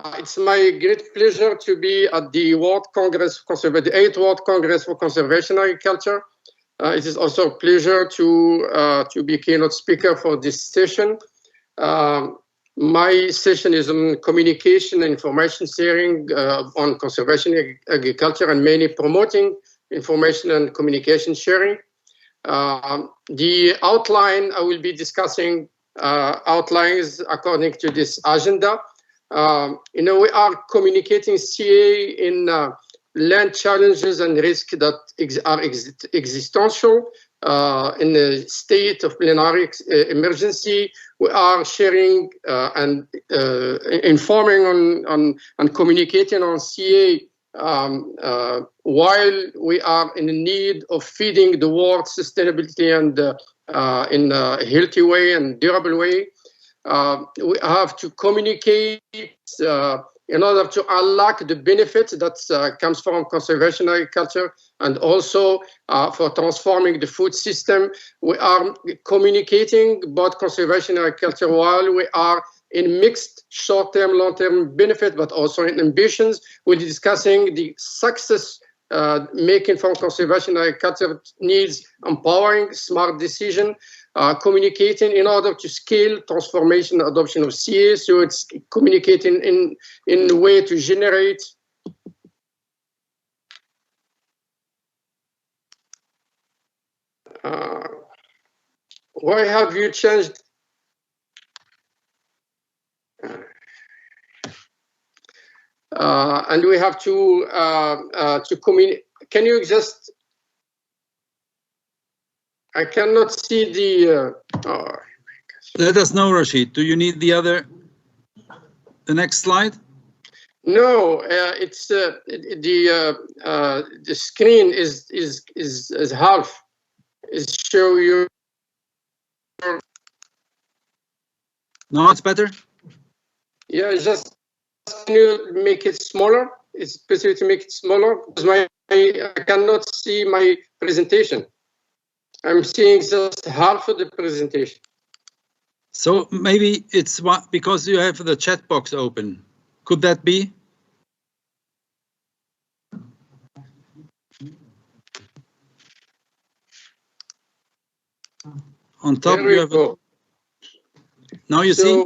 It's my great pleasure to be at the World Congress, the 8th World Congress for Conservation Agriculture. It is also a pleasure to be keynote speaker for this session. My session is on communication and information sharing on conservation agriculture, and mainly promoting information and communication sharing. The outline I will be discussing outlines according to this agenda. We are communicating CA in land challenges and risks that are existential in the state of plenary emergency. We are sharing and informing on and communicating on CA while we are in need of feeding the world sustainability and in a healthy way and durable way. We have to communicate in order to unlock the benefits that comes from conservation agriculture, and also for transforming the food system. We are communicating about conservation agriculture while we are in mixed short-term, long-term benefit, but also in ambitions. We're discussing the success making from conservation agriculture needs empowering smart decision, communicating in order to scale transformation adoption of CA. So it's communicating in a way to generate why have you changed? And we have to communicate. Can you just? I cannot see the. Let us know, Rashid. Do you need the next slide? No, it's the screen is half. Is show you. No, it's better. Yeah, just can you make it smaller? It's possible to make it smaller because I cannot see my presentation. I'm seeing just half of the presentation. So maybe it's because you have the chat box open. Could that be? On top you have. Now you see?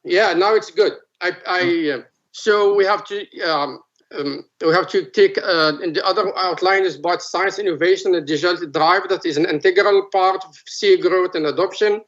Yeah, now it's good. So we have to take and the other outline is about science, innovation, and digital drive. That is an integral part of CA growth and adoption.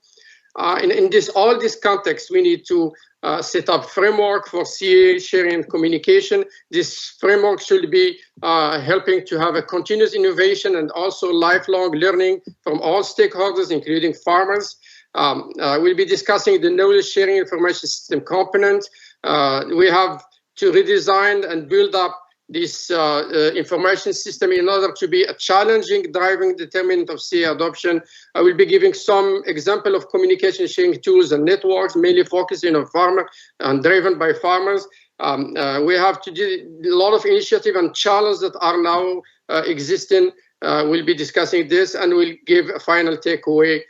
In all this context, we need to set up framework for CA sharing and communication. This framework should be helping to have a continuous innovation and also lifelong learning from all stakeholders, including farmers. We'll be discussing the knowledge sharing information system component. We have to redesign and build up this information system in order to be a challenging driving determinant of CA adoption. I will be giving some example of communication sharing tools and networks, mainly focusing on farmer and driven by farmers. We have to do a lot of initiative and challenges that are now existing. We'll be discussing this and we'll give a final takeaway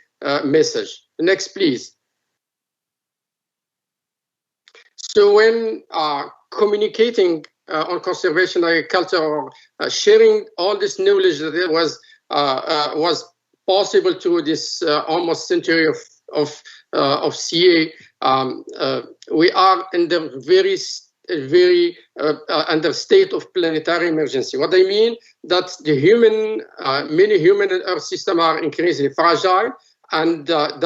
message. Next, please. So when communicating on conservation agriculture or sharing all this knowledge that it was possible through this almost century of CA, we are in the very under state of planetary emergency. What I mean that the many human and earth system are increasingly fragile, and that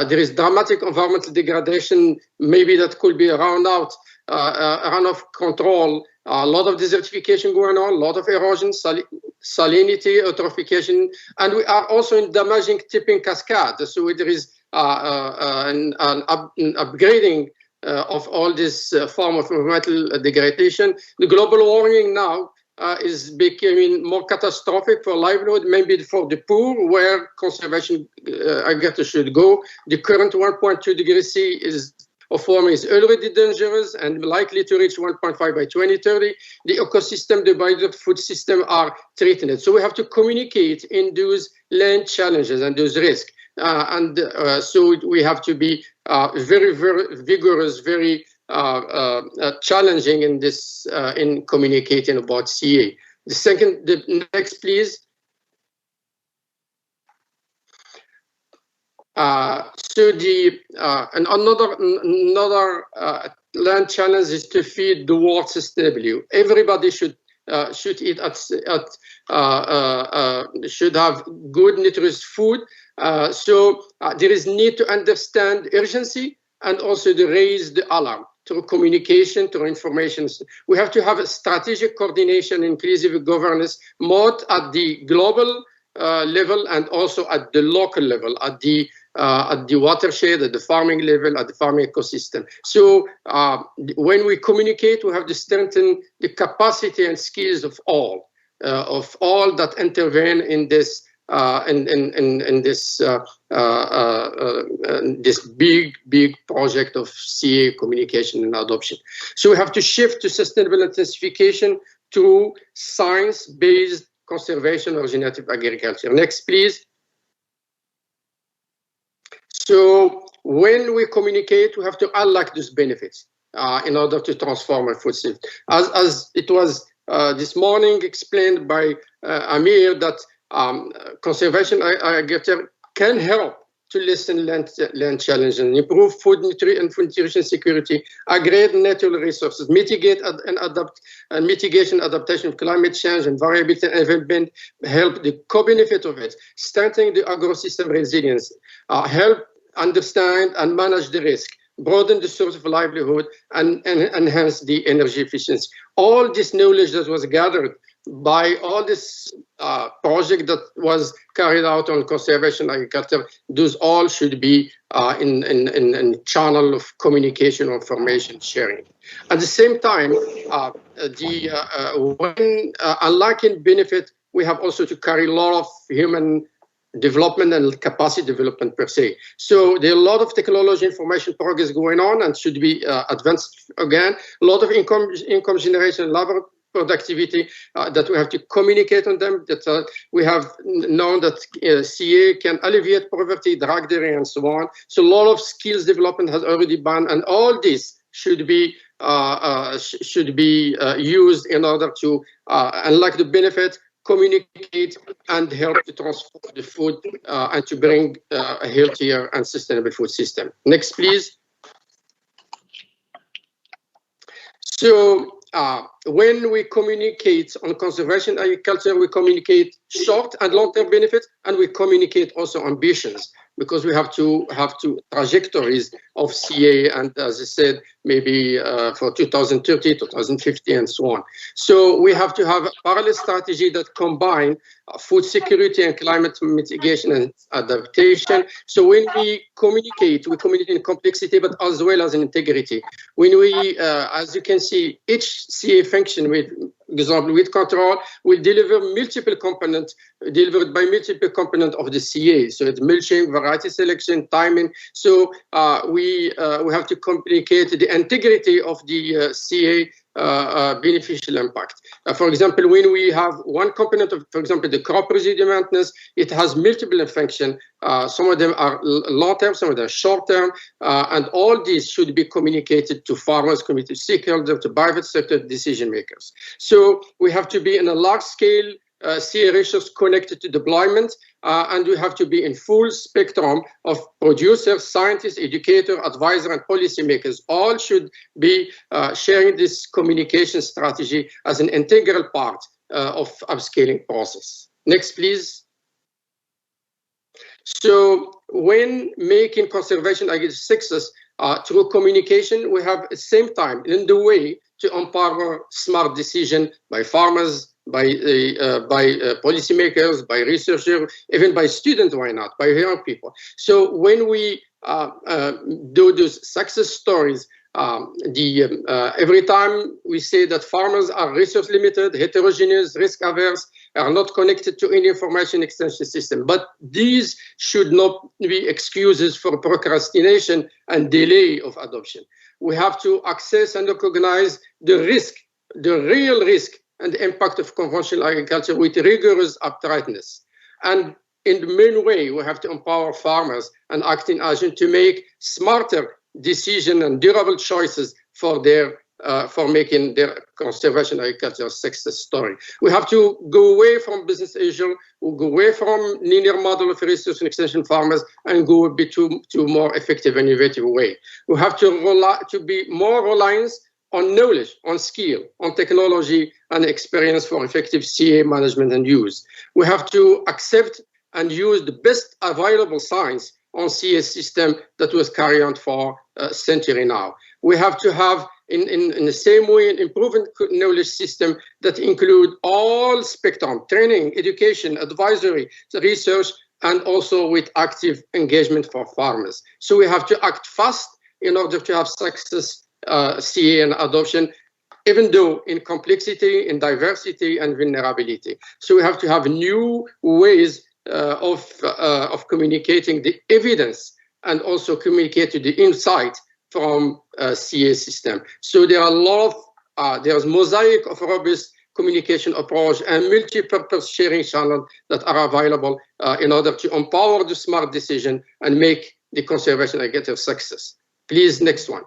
there is dramatic environmental degradation, maybe that could be run out of control. A lot of desertification going on, a lot of erosion, salinity, eutrophication, and we are also in damaging tipping cascade. So there is an upgrading of all this form of environmental degradation. The global warming now is becoming more catastrophic for livelihood, maybe for the poor, where conservation agriculture should go. The current 1.2 degrees C of warming is already dangerous and likely to reach 1.5 by 2030. The ecosystem, the biodiversity food system are threatened. So we have to communicate in those land challenges and those risks. So we have to be very, very vigorous, very challenging in this in communicating about CA. The next, please. So another land challenge is to feed the world sustainably. Everybody should eat should have good nutritious food. So there is need to understand urgency and also to raise the alarm through communication, through information. We have to have a strategic coordination, inclusive governance, both at the global level and also at the local level, at the watershed, at the farming level, at the farming ecosystem. So when we communicate, we have to strengthen the capacity and skills of all that intervene in this this big project of CA communication and adoption. So we have to shift to sustainable intensification through science-based conservation or regenerative agriculture. Next, please. So when we communicate, we have to unlock those benefits in order to transform our food system. As it was this morning explained by Amir, that conservation agriculture can help to lessen land challenges and improve food nutrition security, upgrade natural resources, mitigate and adapt mitigation adaptation of climate change and variability and event, help the co-benefit of it, strengthening the agro-system resilience, help understand and manage the risk, broaden the source of livelihood, and enhance the energy efficiency. All this knowledge that was gathered by all this project that was carried out on conservation agriculture, those all should be in channel of communication or information sharing. At the same time, when unlocking benefit, we have also to carry a lot of human development and capacity development per se. So there are a lot of technology information progress going on and should be advanced again. A lot of income generation, labor productivity that we have to communicate on them. That we have known that CA can alleviate poverty, drug dairy, and so on. So a lot of skills development has already been, and all this should be used in order to unlock the benefit, communicate, and help to transform the food and to bring a healthier and sustainable food system. Next, please. So when we communicate on conservation agriculture, we communicate short and long-term benefits, and we communicate also ambitions, because we have to trajectories of CA, and as I said, maybe for 2030, 2050, and so on. So we have to have a parallel strategy that combine food security and climate mitigation and adaptation. So when we communicate in complexity, but as well as in integrity. When we, as you can see, each CA function with example with control will deliver multiple components delivered by multiple components of the CA. So it's mulching, variety selection, timing. So we have to communicate the integrity of the CA beneficial impact. For example, when we have one component of, for example, the crop residue maintenance, it has multiple functions. Some of them are long-term, some of them are short-term, and all these should be communicated to farmers, community stakeholders, to private sector decision makers. So we have to be in a large-scale CA resource connected to deployment, and we have to be in full spectrum of producers, scientists, educators, advisors, and policymakers. All should be sharing this communication strategy as an integral part of upscaling process. Next, please. So when making conservation agriculture success through communication, we have at the same time in the way to empower smart decision by farmers, by policymakers, by researchers, even by students, why not, by young people. So when we do those success stories, every time we say that farmers are resource limited, heterogeneous, risk averse, are not connected to any information extension system. But these should not be excuses for procrastination and delay of adoption. We have to access and recognize the risk, the real risk, and the impact of conventional agriculture with rigorous uprightness. And in the main way, we have to empower farmers and acting agents to make smarter decisions and durable choices for making their conservation agriculture success story. We have to go away from business as usual, we'll go away from linear model of research and extension farmers and go a bit to more effective and innovative way. We have to be more reliant on knowledge, on skill, on technology and experience for effective CA management and use. We have to accept and use the best available science on CA system that was carried on for a century now. We have to have, in the same way, an improved knowledge system that include all spectrum, training, education, advisory, research, and also with active engagement for farmers. So we have to act fast in order to have success CA and adoption, even though in complexity, in diversity, and vulnerability. So we have to have new ways of communicating the evidence and also communicate the insight from CA system. So there are a lot of, there's mosaic of robust communication approach and multi-purpose sharing channels that are available in order to empower the smart decision and make the conservation agriculture success. Please, next one.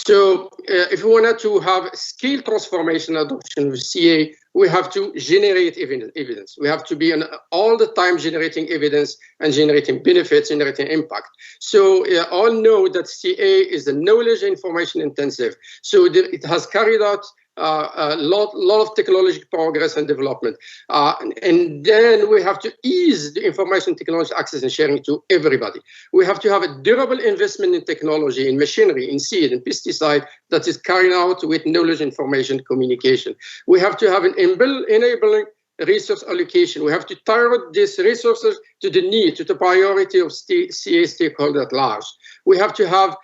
So if we wanted to have skill transformation adoption with CA, we have to generate evidence. We have to be all the time generating evidence and generating benefits, generating impact. So all know that CA is a knowledge information intensive. So it has carried out a lot of technological progress and development. And then we have to ease the information technology access and sharing to everybody. We have to have a durable investment in technology, in machinery, in seed, and pesticide that is carried out with knowledge information communication. We have to have an enabling resource allocation. We have to target these resources to the need, to the priority of CA stakeholders at large. We have to have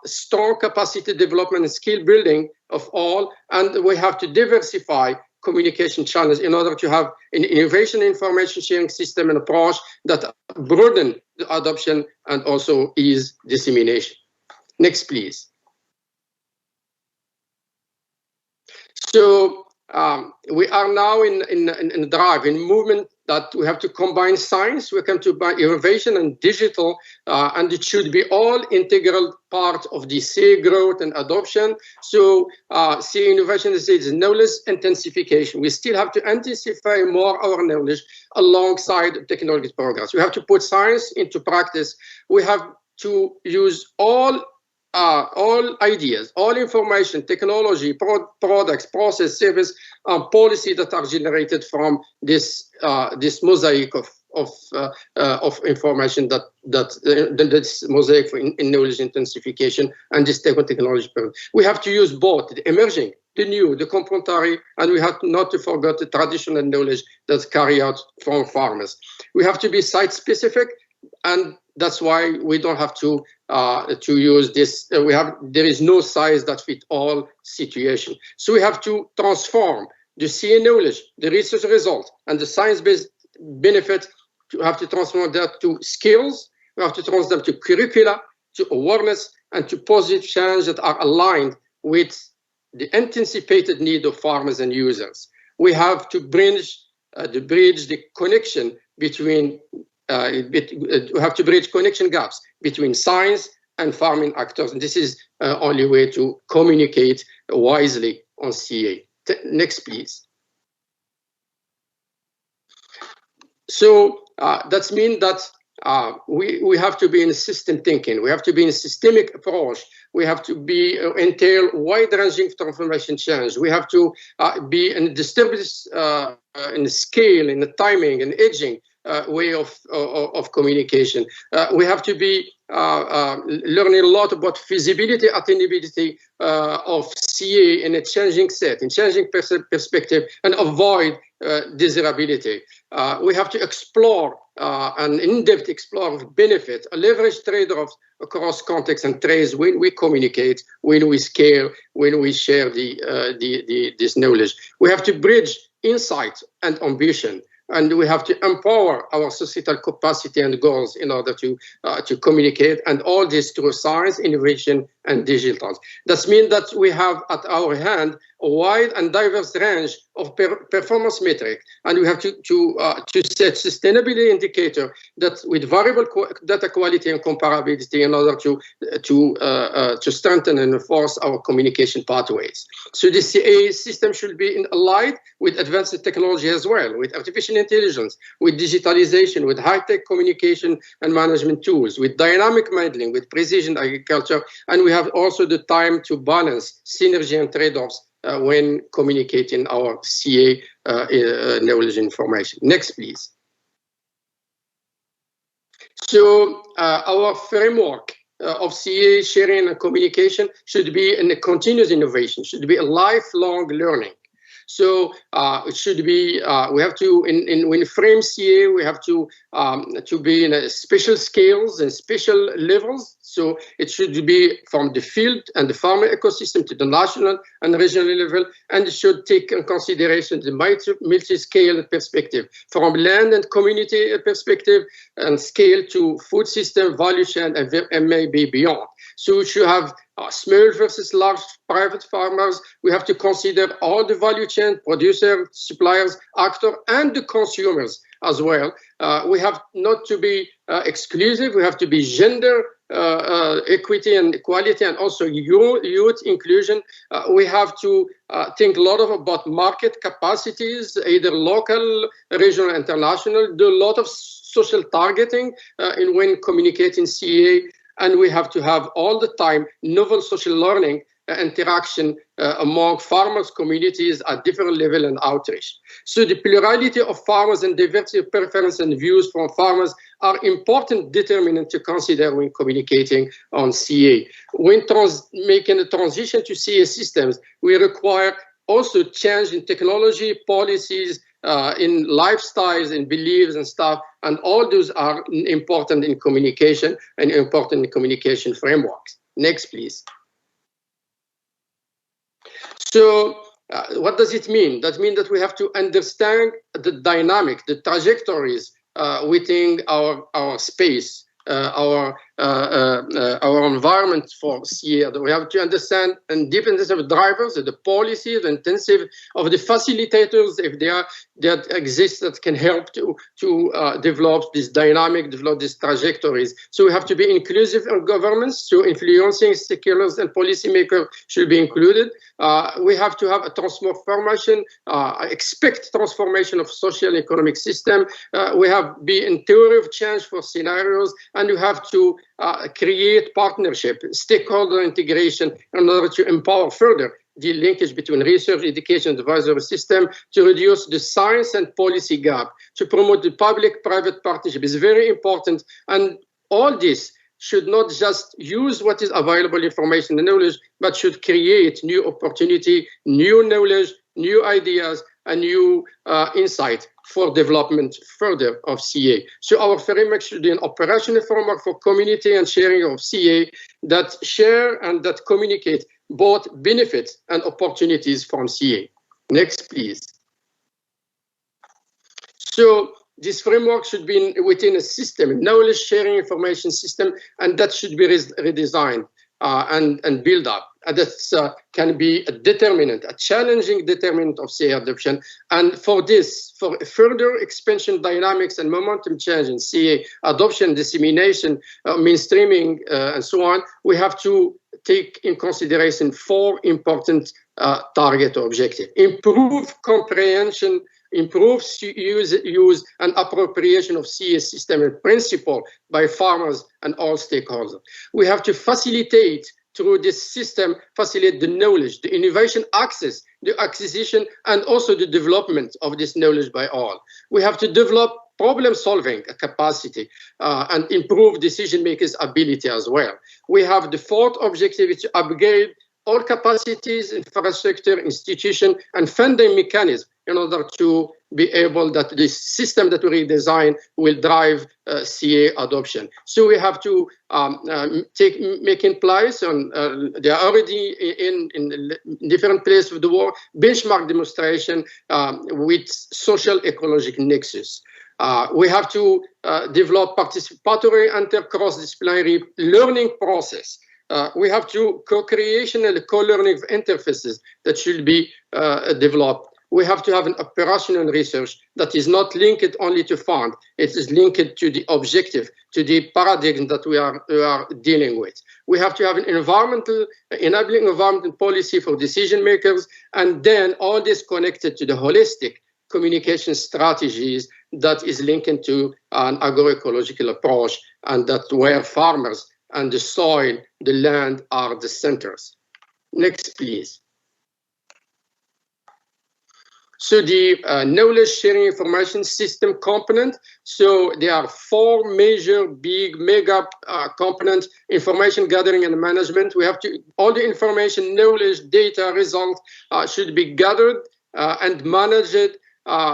strong capacity development and skill building of all, and we have to diversify communication channels in order to have an innovation information sharing system and approach that broaden the adoption and also ease dissemination. Next, please. So we are now in drive, in movement that we have to combine science, we come to innovation and digital, and it should be all integral part of the CA growth and adoption. So CA innovation is knowledge intensification. We still have to intensify more our knowledge alongside technology progress. We have to put science into practice. We have to use all ideas, all information, technology, products, process, service, policy that are generated from this mosaic of information this mosaic in knowledge intensification and this technology. We have to use both the emerging, the new, the complementary, and we have not to forget the traditional knowledge that's carried out from farmers. We have to be site specific, and that's why we don't have to use this. There is no size that fits all situation. So we have to transform the CA knowledge, the research result, and the science-based benefit. We have to transform that to skills. We have to transform them to curricula, to awareness, and to positive change that are aligned with the anticipated need of farmers and users. We have to bridge the connection between. We have to bridge connection gaps between science and farming actors, and this is the only way to communicate wisely on CA. Next, please. So that means that we have to be in system thinking. We have to be in a systemic approach. We have to be entail wide-ranging transformation change. We have to be in disturbance in the scale, in the timing, and edging. Way of communication. We have to be learning a lot about feasibility, attainability of CA in a changing set, in changing perspective, and avoid desirability. We have to explore and in-depth explore benefit, leverage trade-offs across context and trades when we communicate, when we scale, when we share this knowledge. We have to bridge insight and ambition. And we have to empower our societal capacity and goals in order to communicate, and all this through science, innovation, and digital. That means that we have at our hand a wide and diverse range of performance metrics, and we have to set sustainability indicator that with variable data quality and comparability in order to strengthen and enforce our communication pathways. So the CA system should be allied with advanced technology as well, with artificial intelligence, with digitalization, with high-tech communication and management tools, with dynamic modeling, with precision agriculture, and we have also the time to balance synergy and trade-offs when communicating our CA knowledge information. Next, please. So our framework of CA sharing and communication should be in a continuous innovation, should be a lifelong learning. So it should be, we have to, when we frame CA, we have to be in a special scales and special levels. So it should be from the field and the farmer ecosystem to the national and regional level, and it should take in consideration the multi-scale perspective, from land and community perspective and scale to food system, value chain, and maybe beyond. So we should have small versus large private farmers. We have to consider all the value chain, producer, suppliers, actor, and the consumers as well. We have not to be exclusive. We have to be gender equity and equality, and also youth inclusion. We have to think a lot about market capacities, either local, regional, international, do a lot of social targeting when communicating CA. And we have to have all the time novel social learning interaction among farmers, communities at different level and outreach. So the plurality of farmers and diversity of preference and views from farmers are important determinants to consider when communicating on CA. When making a transition to CA systems, we require also change in technology, policies, in lifestyles and beliefs and stuff, and all those are important in communication and important in communication frameworks. Next, please. So what does it mean? That means that we have to understand the dynamic, the trajectories within our space, our environment for CA. We have to understand and dependence of drivers, the policies, the intensive of the facilitators, if they are that exist that can help to develop this dynamic, develop these trajectories. So we have to be inclusive in governments, so influencing stakeholders and policymakers should be included. We have to have a transformation, expect transformation of social economic system. We have be in theory of change for scenarios, and you have to create partnership, stakeholder integration in order to empower further the linkage between research, education, and advisory system to reduce the science and policy gap, to promote the public-private partnership is very important. And all this should not just use what is available information and knowledge, but should create new opportunity, new knowledge, new ideas, and new insight for development further of CA. So our framework should be an operational framework for community and sharing of CA that share and that communicate both benefits and opportunities from CA. Next, please. So this framework should be within a system, a knowledge sharing information system, and that should be redesigned and build up. And that can be a determinant, a challenging determinant of CA adoption. And for this, for further expansion dynamics and momentum change in CA adoption, dissemination, mainstreaming, and so on, we have to take in consideration 4 important target objectives. Improve comprehension, improve use and appropriation of CA system and principle by farmers and all stakeholders. We have to facilitate through this system, facilitate the knowledge, the innovation access, the acquisition, and also the development of this knowledge by all. We have to develop problem-solving capacity and improve decision-makers' ability as well. We have the 4th objective is to upgrade all capacities, infrastructure, institution, and funding mechanism in order to be able that this system that we redesign will drive CA adoption. So we have to make in place, and they are already in different places of the world, benchmark demonstration with social ecological nexus. We have to develop participatory and cross-disciplinary learning process we have to co-creation and co-learning of interfaces that should be developed. We have to have an operational research that is not linked only to fund. It is linked to the objective, to the paradigm that we are dealing with. We have to have an enabling environmental policy for decision makers, and then all this connected to the holistic communication strategies that is linked to an agroecological approach, and that where farmers and the soil, the land are the centers. Next, please. So the knowledge sharing information system component. So there are 4 major big mega components: information gathering and management. We have to, all the information, knowledge, data, results should be gathered and managed.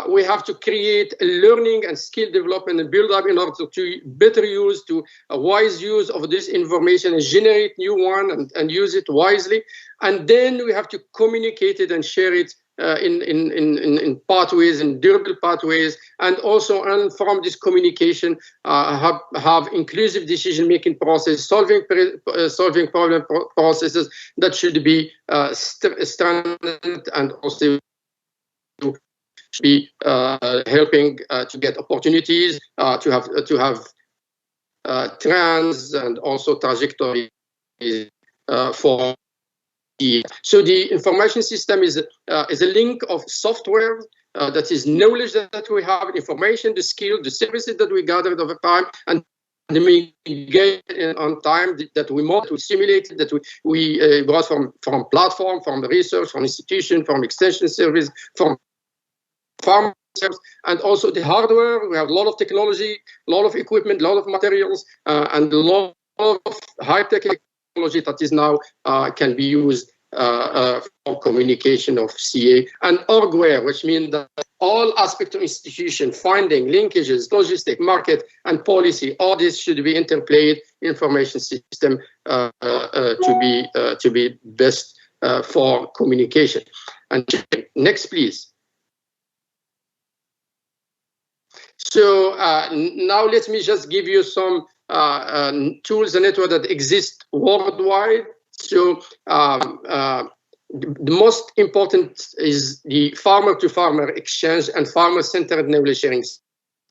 We have to create a learning and skill development and build up in order to better use, to a wise use of this information and generate new one and use it wisely. And then we have to communicate it and share it in pathways, in durable pathways, and also, and from this communication, have inclusive decision-making process, solving problem processes that should be strengthened, and also be helping to get opportunities, to have trends and also trajectories for. So the information system is a link of software that is knowledge that we have, information, the skill, the services that we gathered over time, and we get on time that we model, we simulated, that we brought from platform, from the research, from institution, from extension service, from farmers, and also the hardware. We have a lot of technology, a lot of equipment, a lot of materials, and a lot of high-tech technology that is now can be used for communication of CA and orgware, which means that all aspects of institution, finding, linkages, logistics, market, and policy, all this should be interplayed information system to be best for communication. And next, please. So now let me just give you some tools and networks that exist worldwide. So the most important is the farmer-to-farmer exchange and farmer-centered knowledge sharing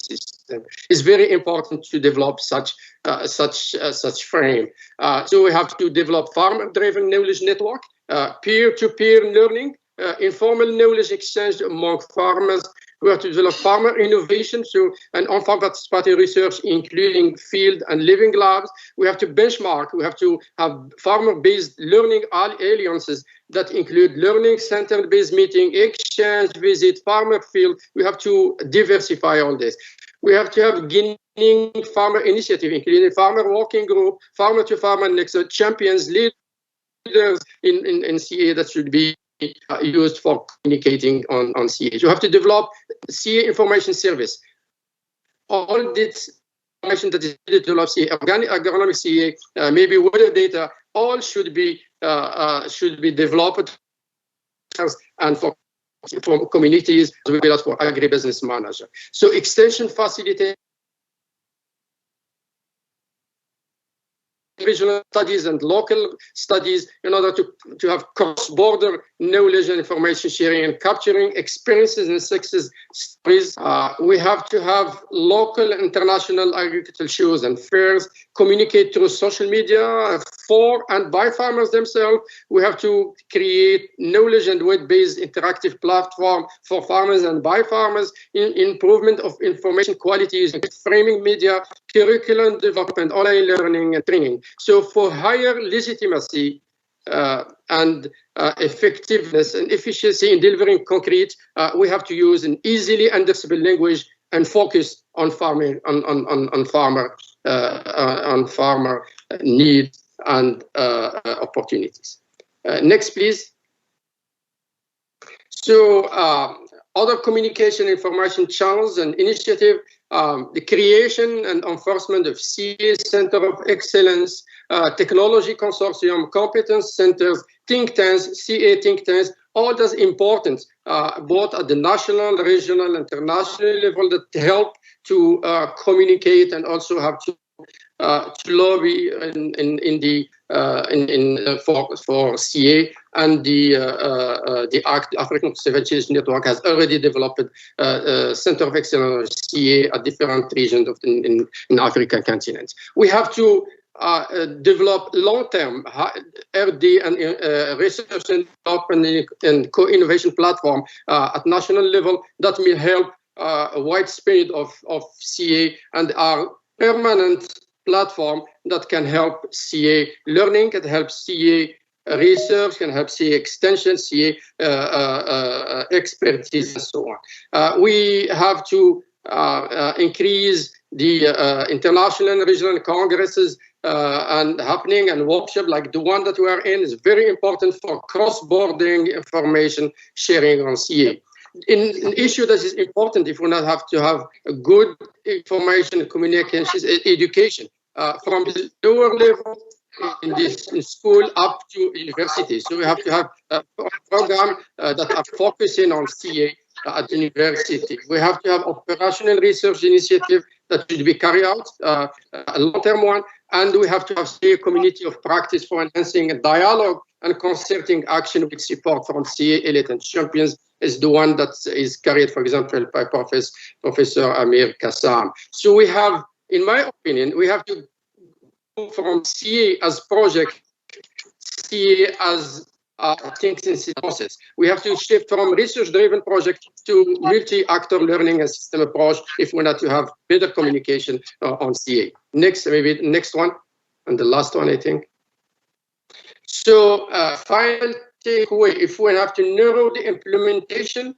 system. It's very important to develop such frame. So we have to develop farmer-driven knowledge network, peer-to-peer learning, informal knowledge exchange among farmers. We have to develop farmer innovation, so and on-farm participatory research, including field and living labs. We have to benchmark. We have to have farmer-based learning alliances that include learning center-based meeting, exchange, visit, farmer field. We have to diversify all this. We have to have beginning farmer initiative, including farmer working group, farmer-to-farmer next champions, leaders in CA that should be used for communicating on CA. You have to develop CA information service. All this information that is needed to develop CA, organic agronomic CA, maybe weather data, all should be developed and for communities as well as for agribusiness manager. So extension facilitate regional studies and local studies in order to have cross-border knowledge and information sharing and capturing experiences and success stories. We have to have local international agricultural shows and fairs, communicate through social media for and by farmers themselves. We have to create knowledge and web-based interactive platform for farmers and by farmers, improvement of information quality using framing media, curriculum development, online learning and training. So for higher legitimacy and effectiveness and efficiency in delivering concrete, we have to use an easily understandable language and focus on farming, on farmer needs and opportunities. Next, please. So other communication information channels and initiative, the creation and enforcement of CA Center of Excellence, technology consortium, competence centers, think tanks, CA think tanks, all that's important, both at the national, regional, international level that help to communicate and also have to lobby for CA, and the African Conservation Network has already developed a Center of Excellence CA at different regions in African continent. We have to develop long-term RD and research and development and co-innovation platform at national level that will help a wide spread of CA, and our permanent platform that can help CA learning, can help CA research, can help CA extension, CA expertise, and so on. We have to increase the international and regional congresses and happening, and workshop like the one that we are in is very important for cross-border information sharing on CA. An issue that is important if we not have to have a good information and communications education from the lower level in school up to university. So we have to have a program that are focusing on CA at university. We have to have operational research initiative that should be carried out, a long-term one, and we have to have CA community of practice for enhancing a dialogue and concerting action with support from CA elite and champions is the one that is carried, for example, by Professor Amir Kassam. So we have, in my opinion, we have to go from CA as project, CA as thinking process. We have to shift from research-driven project to multi-actor learning and system approach if we're not to have better communication on CA. Next, maybe the next one, and the last one, I think. So final takeaway, if we have to narrow the implementation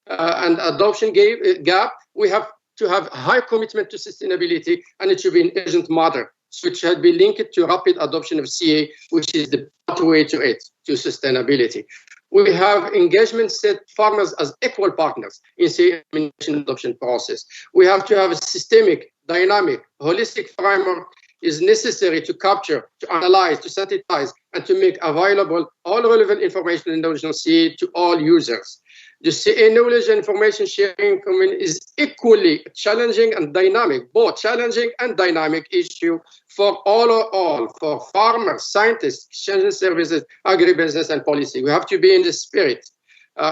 and adoption gap, we have to have high commitment to sustainability, and it should be an urgent matter, which should be linked to rapid adoption of CA, which is the pathway to it, to sustainability. We have engagement set farmers as equal partners in CA adoption process. We have to have a systemic, dynamic, holistic framework is necessary to capture, to analyze, to synthesize, and to make available all relevant information and knowledge on CA to all users. The CA knowledge and information sharing is equally challenging and dynamic, both challenging and dynamic issue for all, for farmers, scientists, extension services, agribusiness, and policy. We have to be in the spirit.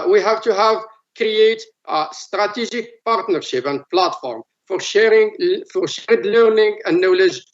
We have to create a strategic partnership and platform for sharing, for shared learning and knowledge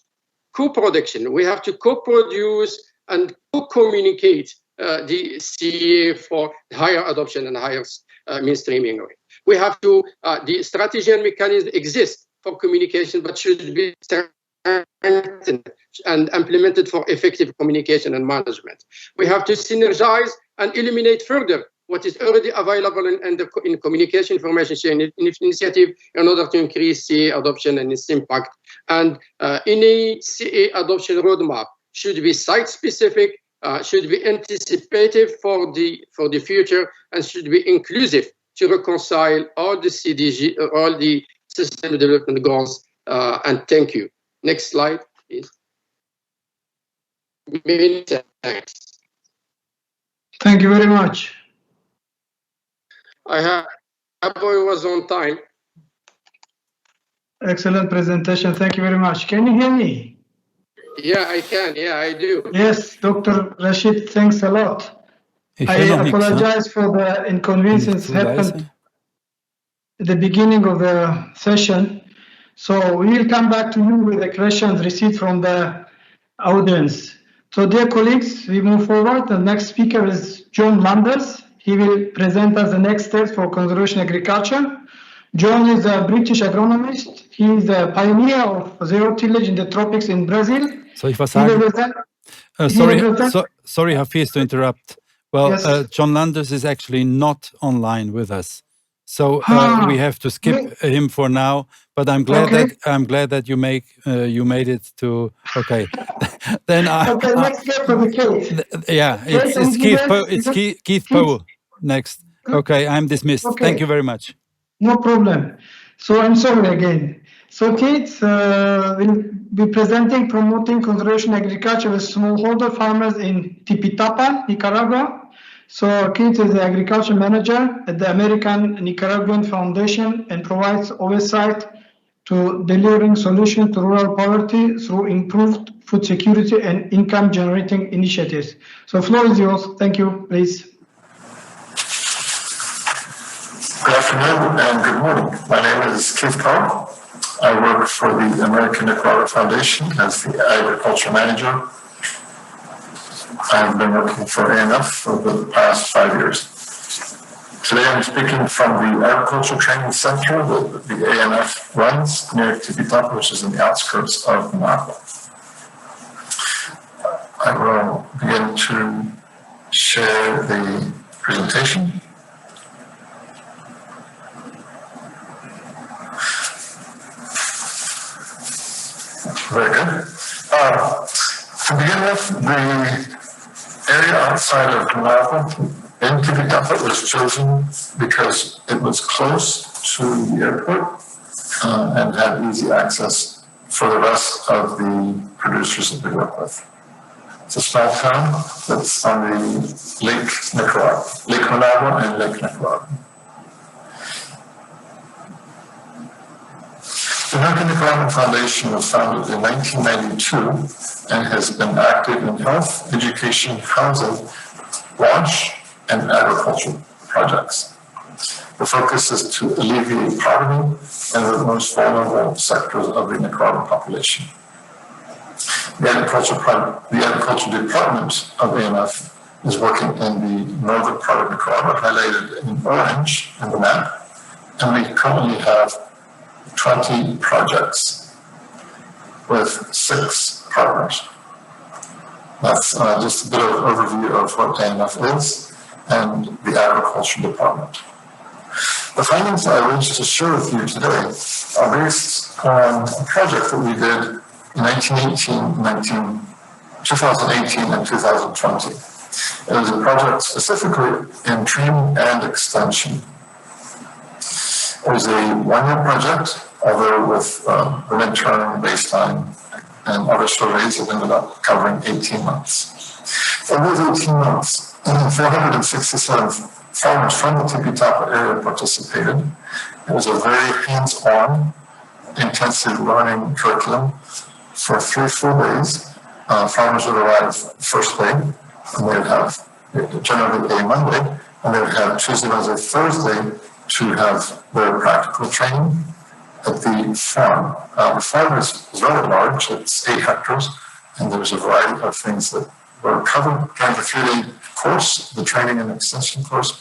co-production. We have to co-produce and co-communicate the CA for higher adoption and higher mainstreaming. We have to, the strategy and mechanism exist for communication, but should be strengthened and implemented for effective communication and management. We have to synergize and eliminate further what is already available in communication information sharing initiative in order to increase CA adoption and its impact. And any CA adoption roadmap should be site-specific, should be anticipative for the future, and should be inclusive to reconcile all the CDG, all the Sustainable Development Goals. And thank you. Next slide, please. Many thanks. Thank you very much. I was on time. Excellent presentation. Thank you very much. Can you hear me? Yeah, I can. Yeah, I do. Yes, Dr. Rachid, thanks a lot. I apologize for the inconvenience happened at the beginning of the session. So we will come back to you with the questions received from the audience. So dear colleagues, we move forward. The next speaker is John Landers. He will present us the next steps for conservation agriculture. John is a British agronomist. He is a pioneer of zero tillage in the tropics in Brazil. So ich was sagen? Sorry, Hafiz, to interrupt. Well, yes. John Landers is actually not online with us, so we have to skip him for now. But I'm glad that you made it to. Okay, then okay, let's get for the case. Yeah, it's Keith Poe. It's Keith Poe next. Okay, I'm dismissed. Okay. Thank you very much. No problem. So I'm sorry again. So Keith will be presenting promoting conservation agriculture with smallholder farmers in Tipitapa, Nicaragua. So Keith is the agriculture manager at the American Nicaraguan Foundation and provides oversight to delivering solutions to rural poverty through improved food security and income-generating initiatives. So floor is yours. Thank you, please. Good afternoon and good morning. My name is Keith Poe. I work for the American Nicaragua Foundation as the agriculture manager. I've been working for ANF for the past 5 years. Today I'm speaking from the Agriculture Training Center that the ANF runs near Tipitapa, which is in the outskirts of Nicaragua. I will begin to share the presentation. Very good. To begin with, the area outside of Nicaragua in Tipitapa was chosen because it was close to the airport and had easy access for the rest of the producers that we work with. It's a small town that's on the Lake Nicaragua, Lake Managua and Lake Nicaragua. The American Nicaraguan Foundation was founded in 1992 and has been active in health, education, housing, wash, and agriculture projects. The focus is to alleviate poverty in the most vulnerable sectors of the Nicaraguan population. The agriculture department of ANF is working in the northern part of Nicaragua, highlighted in orange in the map, and we currently have 20 projects with 6 partners. That's just a bit of an overview of what ANF is and the agriculture department. The findings I wish to share with you today are based on a project that we did in 2018 and 2020. It was a project specifically in training and extension. It was a 1-year project, although with the midterm, baseline, and other surveys that ended up covering 18 months. In those 18 months, 467 farmers from the Tipitapa area participated. It was a very hands-on, intensive learning curriculum for 3 full days. Farmers would arrive first day, and they would have generally a Monday, and they would have Tuesday, Wednesday, Thursday to have their practical training at the farm. The farm is very large, it's 8 hectares, and there's a variety of things that were covered during the 3-day course, the training and extension course.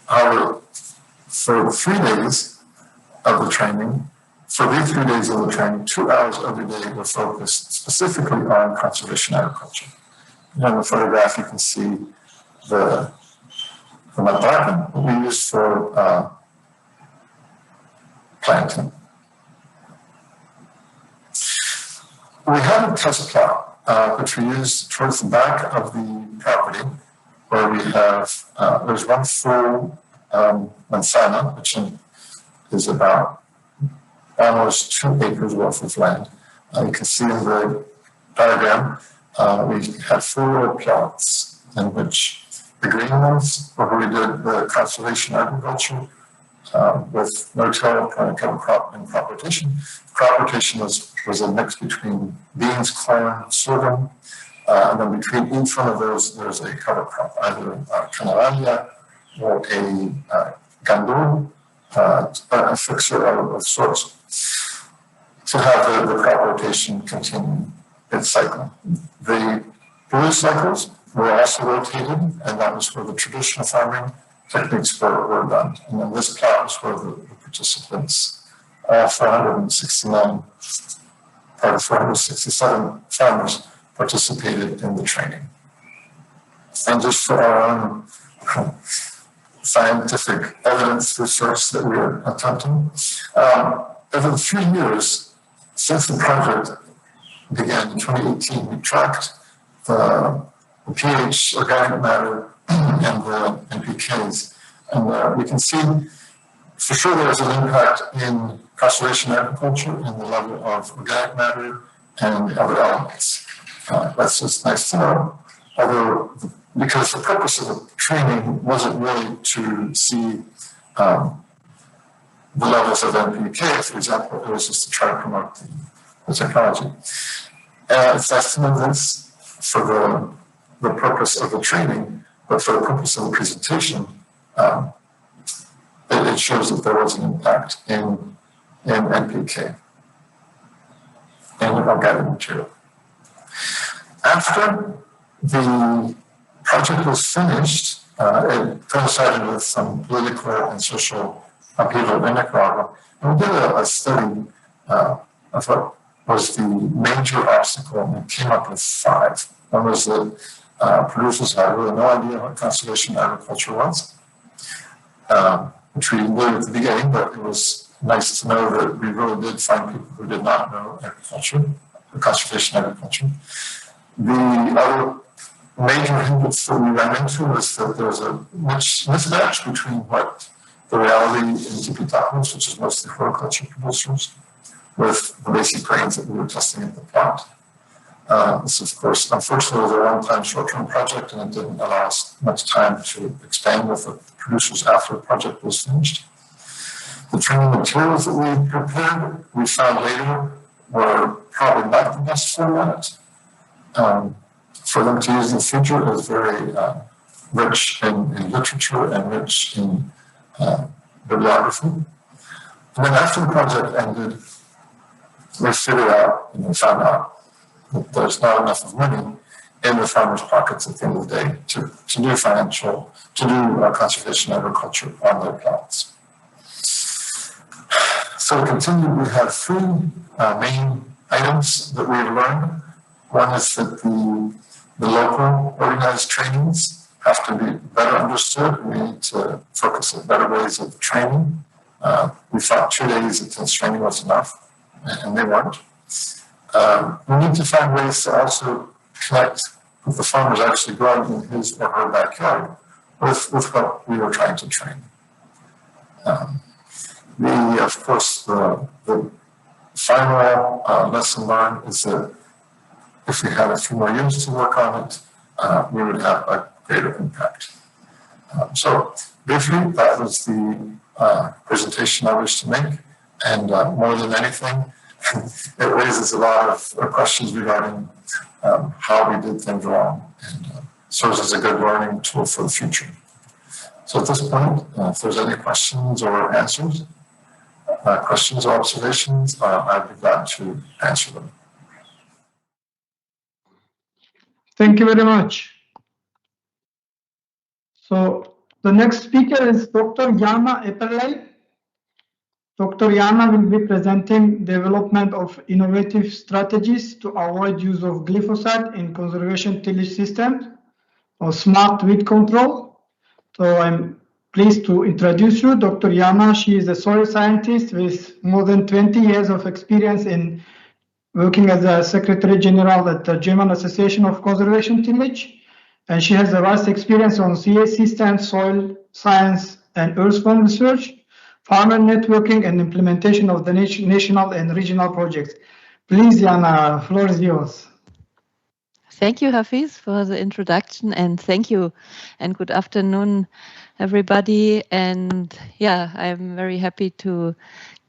However, for 3 days of the training, for these 3 days of the training, 2 hours every day were focused specifically on conservation agriculture. And in the photograph, you can see the matraca that we use for planting. We have a test plot which we use towards the back of the property, where we have, there's one full manzana, which is about almost 2 acres worth of land. You can see in the diagram, we have 4 plots in which the green ones were where we did the conservation agriculture with no-till, cover crop, and crop rotation. Crop rotation was a mix between beans, corn, sorghum, and then between each one of those, there's a cover crop, either canarania or a gandul, a fixer of sorts, to have the crop rotation continue its cycle. The blue cycles were also rotated, and that was where the traditional farming techniques were done. And then this plot was where the participants, 467 farmers participated in the training. And just for our own scientific evidence research that we are attempting, over the 3 years since the project began in 2018, we tracked the pH, organic matter, and the NPKs. And we can see for sure there is an impact in conservation agriculture and the level of organic matter and other elements. That's just nice to know. Although, because the purpose of the training wasn't really to see the levels of NPK, for example. It was just to try to promote the technology. It's less than this for the purpose of the training, but for the purpose of the presentation, it shows that there was an impact in NPK and organic material. After the project was finished, it coincided with some political and social upheaval in Nicaragua. And we did a study of what was the major obstacle, and we came up with 5. One was that producers had really no idea what conservation agriculture was, which we knew at the beginning, but it was nice to know that we really did find people who did not know agriculture, conservation agriculture. The other major hindrance that we ran into was that there was a mismatch between what the reality in Tipitapa, which is mostly horticulture producers, with the basic grains that we were testing at the plant. This, of course, unfortunately, was a one-time short-term project, and it didn't allow us much time to expand with the producers after the project was finished. The training materials that we prepared, we found later, were probably not the best format for them to use in the future. It was very rich in literature and rich in bibliography. And then after the project ended, we figured out and we found out that there's not enough of money in the farmers' pockets at the end of the day to do conservation agriculture on their plots. So we continued. We have 3 main items that we've learned. One is that the local organized trainings have to be better understood. We need to focus on better ways of training. We thought 2 days intense training was enough, and they weren't. We need to find ways to also connect with the farmers actually growing in his or her backyard with what we were trying to train. Of course, the final lesson learned is that if we had a few more years to work on it, we would have a greater impact. So briefly, that was the presentation I wish to make. And more than anything, it raises a lot of questions regarding how we did things wrong, and serves as a good learning tool for the future. So at this point, if there's any questions or answers, questions or observations, I'd be glad to answer them. Thank you very much. So the next speaker is Dr. Jana Epperlein. Dr. Jana will be presenting development of innovative strategies to avoid use of glyphosate in conservation tillage systems or smart weed control. So I'm pleased to introduce you, Dr. Jana. She is a soil scientist with more than 20 years of experience in working as a Secretary General at the German Association of Conservation Tillage. And she has a vast experience on CA systems, soil science, and earthworm research, farmer networking, and implementation of the national and regional projects. Please, Jana, the floor is yours. Thank you, Hafiz, for the introduction, and thank you, and good afternoon, everybody. And yeah, I'm very happy to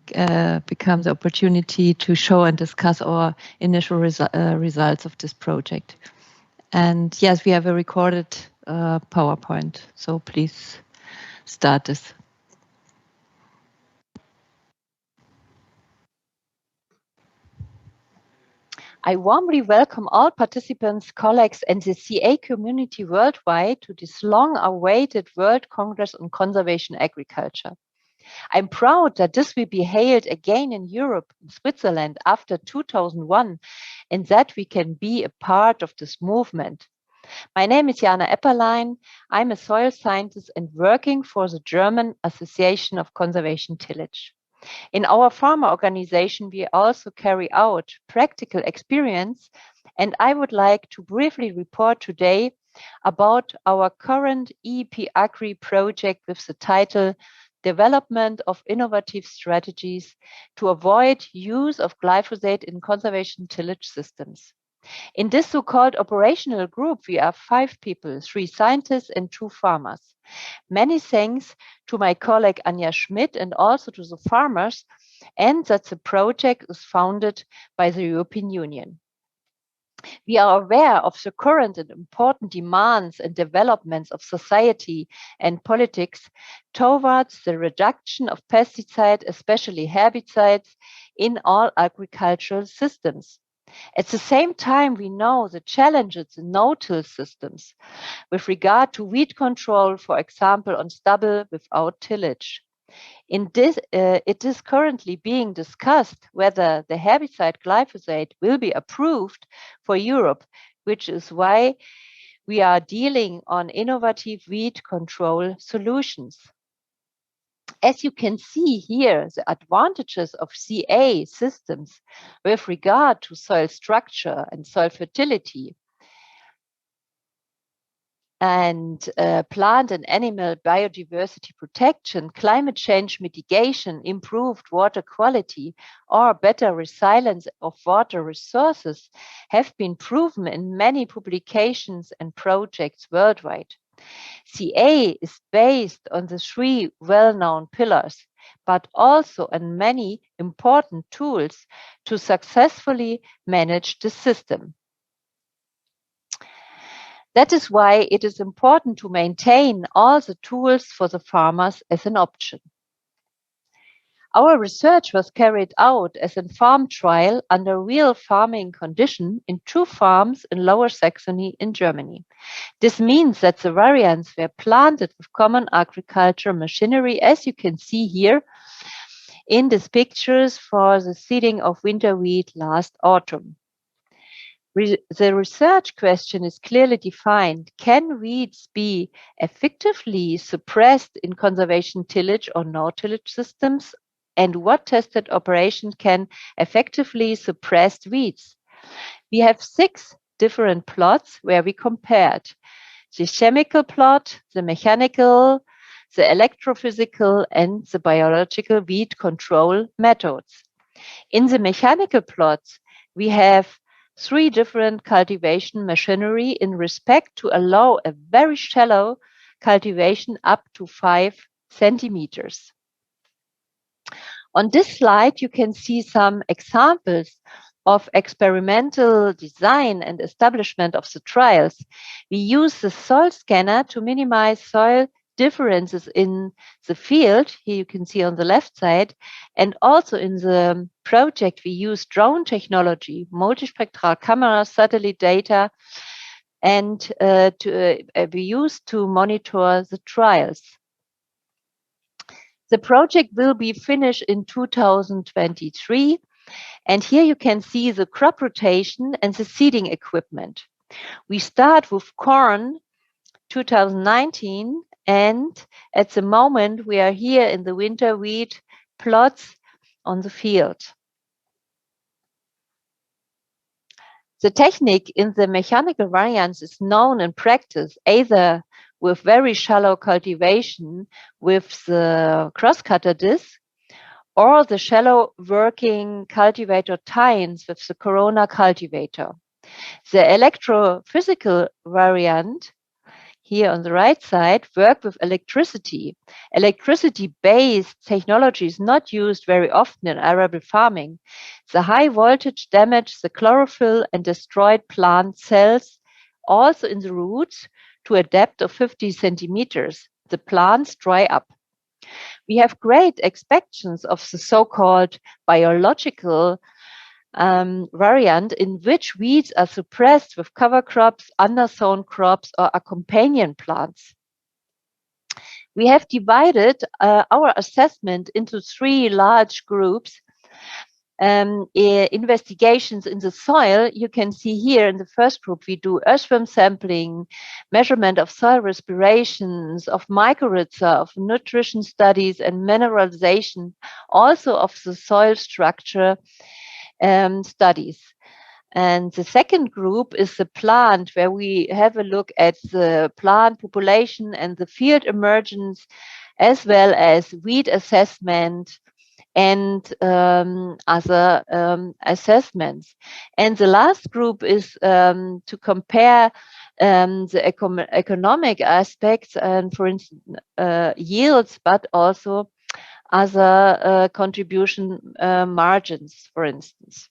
become the opportunity to show and discuss our initial results of this project. And yes, we have a recorded PowerPoint, so please start this. I warmly welcome all participants, colleagues, and the CA community worldwide to this long-awaited World Congress on Conservation Agriculture. I'm proud that this will be held again in Europe, in Switzerland, after 2001, and that we can be a part of this movement. My name is Jana Epperlein. I'm a soil scientist and working for the German Association of Conservation Tillage. In our farmer organization, we also carry out practical experience, and I would like to briefly report today about our current EEP Agri project with the title Development of Innovative Strategies to Avoid Use of Glyphosate in Conservation Tillage Systems. In this so-called operational group, we are 5 people, 3 scientists and 2 farmers. Many thanks to my colleague Anja Schmidt and also to the farmers, and that the project is funded by the European Union. We are aware of the current and important demands and developments of society and politics towards the reduction of pesticides, especially herbicides, in all agricultural systems. At the same time, we know the challenges in no-till systems with regard to weed control, for example, on stubble without tillage. It is currently being discussed whether the herbicide glyphosate will be approved for Europe, which is why we are dealing on innovative weed control solutions. As you can see here, the advantages of CA systems with regard to soil structure and soil fertility and plant and animal biodiversity protection, climate change mitigation, improved water quality, or better resilience of water resources have been proven in many publications and projects worldwide. CA is based on the 3 well-known pillars, but also on many important tools to successfully manage the system. That is why it is important to maintain all the tools for the farmers as an option. Our research was carried out as a farm trial under real farming conditions in 2 farms in Lower Saxony in Germany. This means that the variants were planted with common agricultural machinery, as you can see here in these pictures for the seeding of winter wheat last autumn. The research question is clearly defined. Can weeds be effectively suppressed in conservation tillage or no-tillage systems? And what tested operation can effectively suppress weeds? We have 6 different plots where we compared the chemical plot, the mechanical, the electrophysical, and the biological weed control methods. In the mechanical plots, we have 3 different cultivation machinery in respect to allow a very shallow cultivation up to 5 centimeters. On this slide, you can see some examples of experimental design and establishment of the trials. We use the soil scanner to minimize soil differences in the field. Here you can see on the left side. And also in the project, we use drone technology, multispectral camera, satellite data, and we use to monitor the trials. The project will be finished in 2023. And here you can see the crop rotation and the seeding equipment. We start with corn 2019, and at the moment we are here in the winter wheat plots on the field. The technique in the mechanical variants is known in practice either with very shallow cultivation with the cross-cutter disc, or the shallow working cultivator tines with the Corona cultivator. The electrophysical variant, here on the right side, work with electricity. Electricity-based technology is not used very often in arable farming. The high voltage damage the chlorophyll and destroyed plant cells, also in the roots, to a depth of 50 centimeters. The plants dry up. We have great expectations of the so-called biological variant in which weeds are suppressed with cover crops, undersown crops, or companion plants. We have divided our assessment into 3 large groups. Investigations in the soil, you can see here in the first group, we do earthworm sampling, measurement of soil respirations, of mycorrhiza, of nutrition studies and mineralization, also of the soil structure studies. And the second group is the plant, where we have a look at the plant population and the field emergence, as well as weed assessment and other assessments. And the last group is to compare the economic aspects and, for instance, yields, but also other contribution margins, for instance.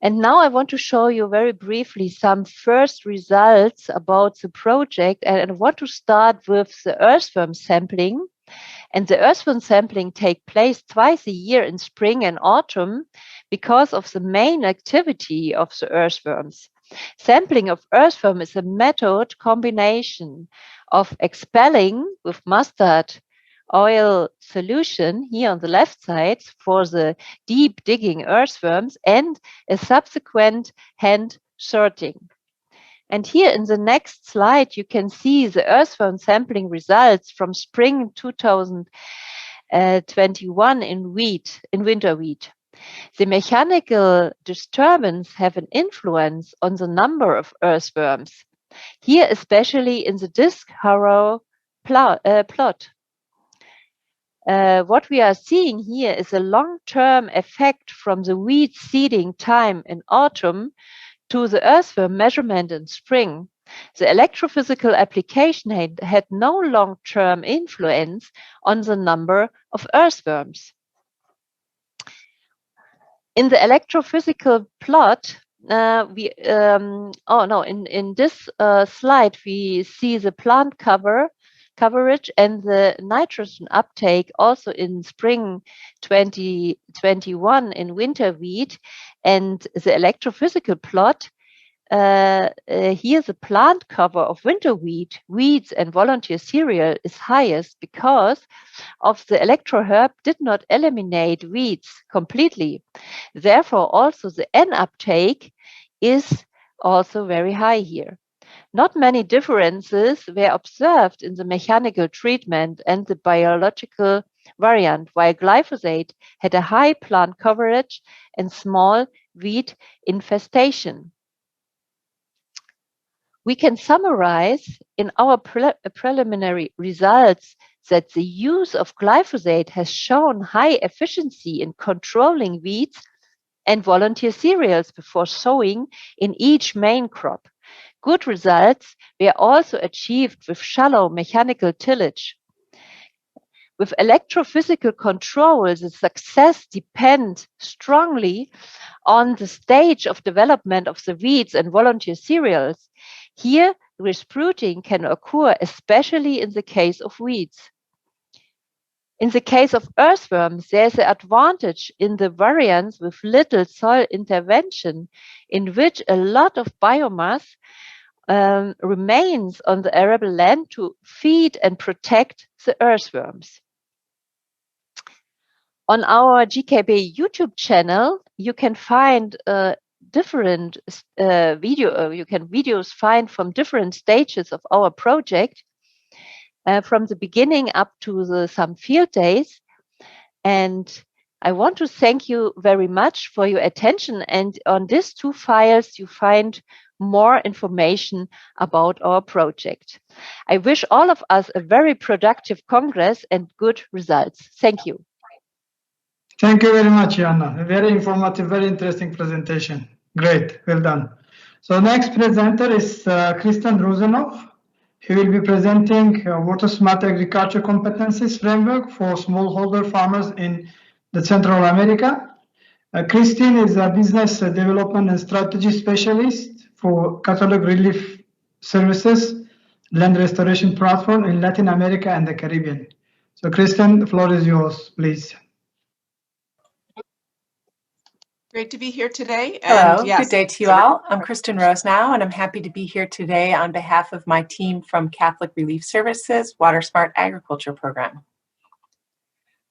And now I want to show you very briefly some first results about the project, and I want to start with the earthworm sampling. And the earthworm sampling take place twice a year in spring and autumn because of the main activity of the earthworms. Sampling of earthworm is a method combination of expelling with mustard oil solution here on the left side for the deep digging earthworms and a subsequent hand sorting. And here in the next slide, you can see the earthworm sampling results from spring 2021 in winter wheat. The mechanical disturbance have an influence on the number of earthworms, here especially in the disc harrow plot. What we are seeing here is a long-term effect from the weed seeding time in autumn to the earthworm measurement in spring. The electrophysical application had no long-term influence on the number of earthworms. In the electrophysical plot, in this slide, we see the plant coverage and the nitrogen uptake also in spring 2021 in winter wheat, and the electrophysical plot. Here the plant cover of winter wheat, weeds and volunteer cereal is highest because of the electroherb did not eliminate weeds completely. Therefore, also the N uptake is also very high here. Not many differences were observed in the mechanical treatment and the biological variant, while glyphosate had a high plant coverage and small weed infestation. We can summarize in our preliminary results that the use of glyphosate has shown high efficiency in controlling weeds and volunteer cereals before sowing in each main crop. Good results were also achieved with shallow mechanical tillage. With electrophysical control, the success depends strongly on the stage of development of the weeds and volunteer cereals. Here, resprouting can occur, especially in the case of weeds. In the case of earthworms, there is an advantage in the variants with little soil intervention, in which a lot of biomass remains on the arable land to feed and protect the earthworms. On our GKB YouTube channel, you can find different videos find from different stages of our project, from the beginning up to some field days. And I want to thank you very much for your attention. And on these two files, you find more information about our project. I wish all of us a very productive Congress and good results. Thank you. Thank you very much, Jana. Very informative, very interesting presentation. Great, well done. So next presenter is Kristin Rosenow. He will be presenting Water Smart Agriculture Competencies Framework for Smallholder Farmers in the Central America. Kristin is a business development and strategy specialist for Catholic Relief Services Land Restoration Platform in Latin America and the Caribbean. So Kristin, the floor is yours, please. Great to be here today. Hello, yes, good day to you all. I'm Kristin Rosenow, and I'm happy to be here today on behalf of my team from Catholic Relief Services Water Smart Agriculture Program.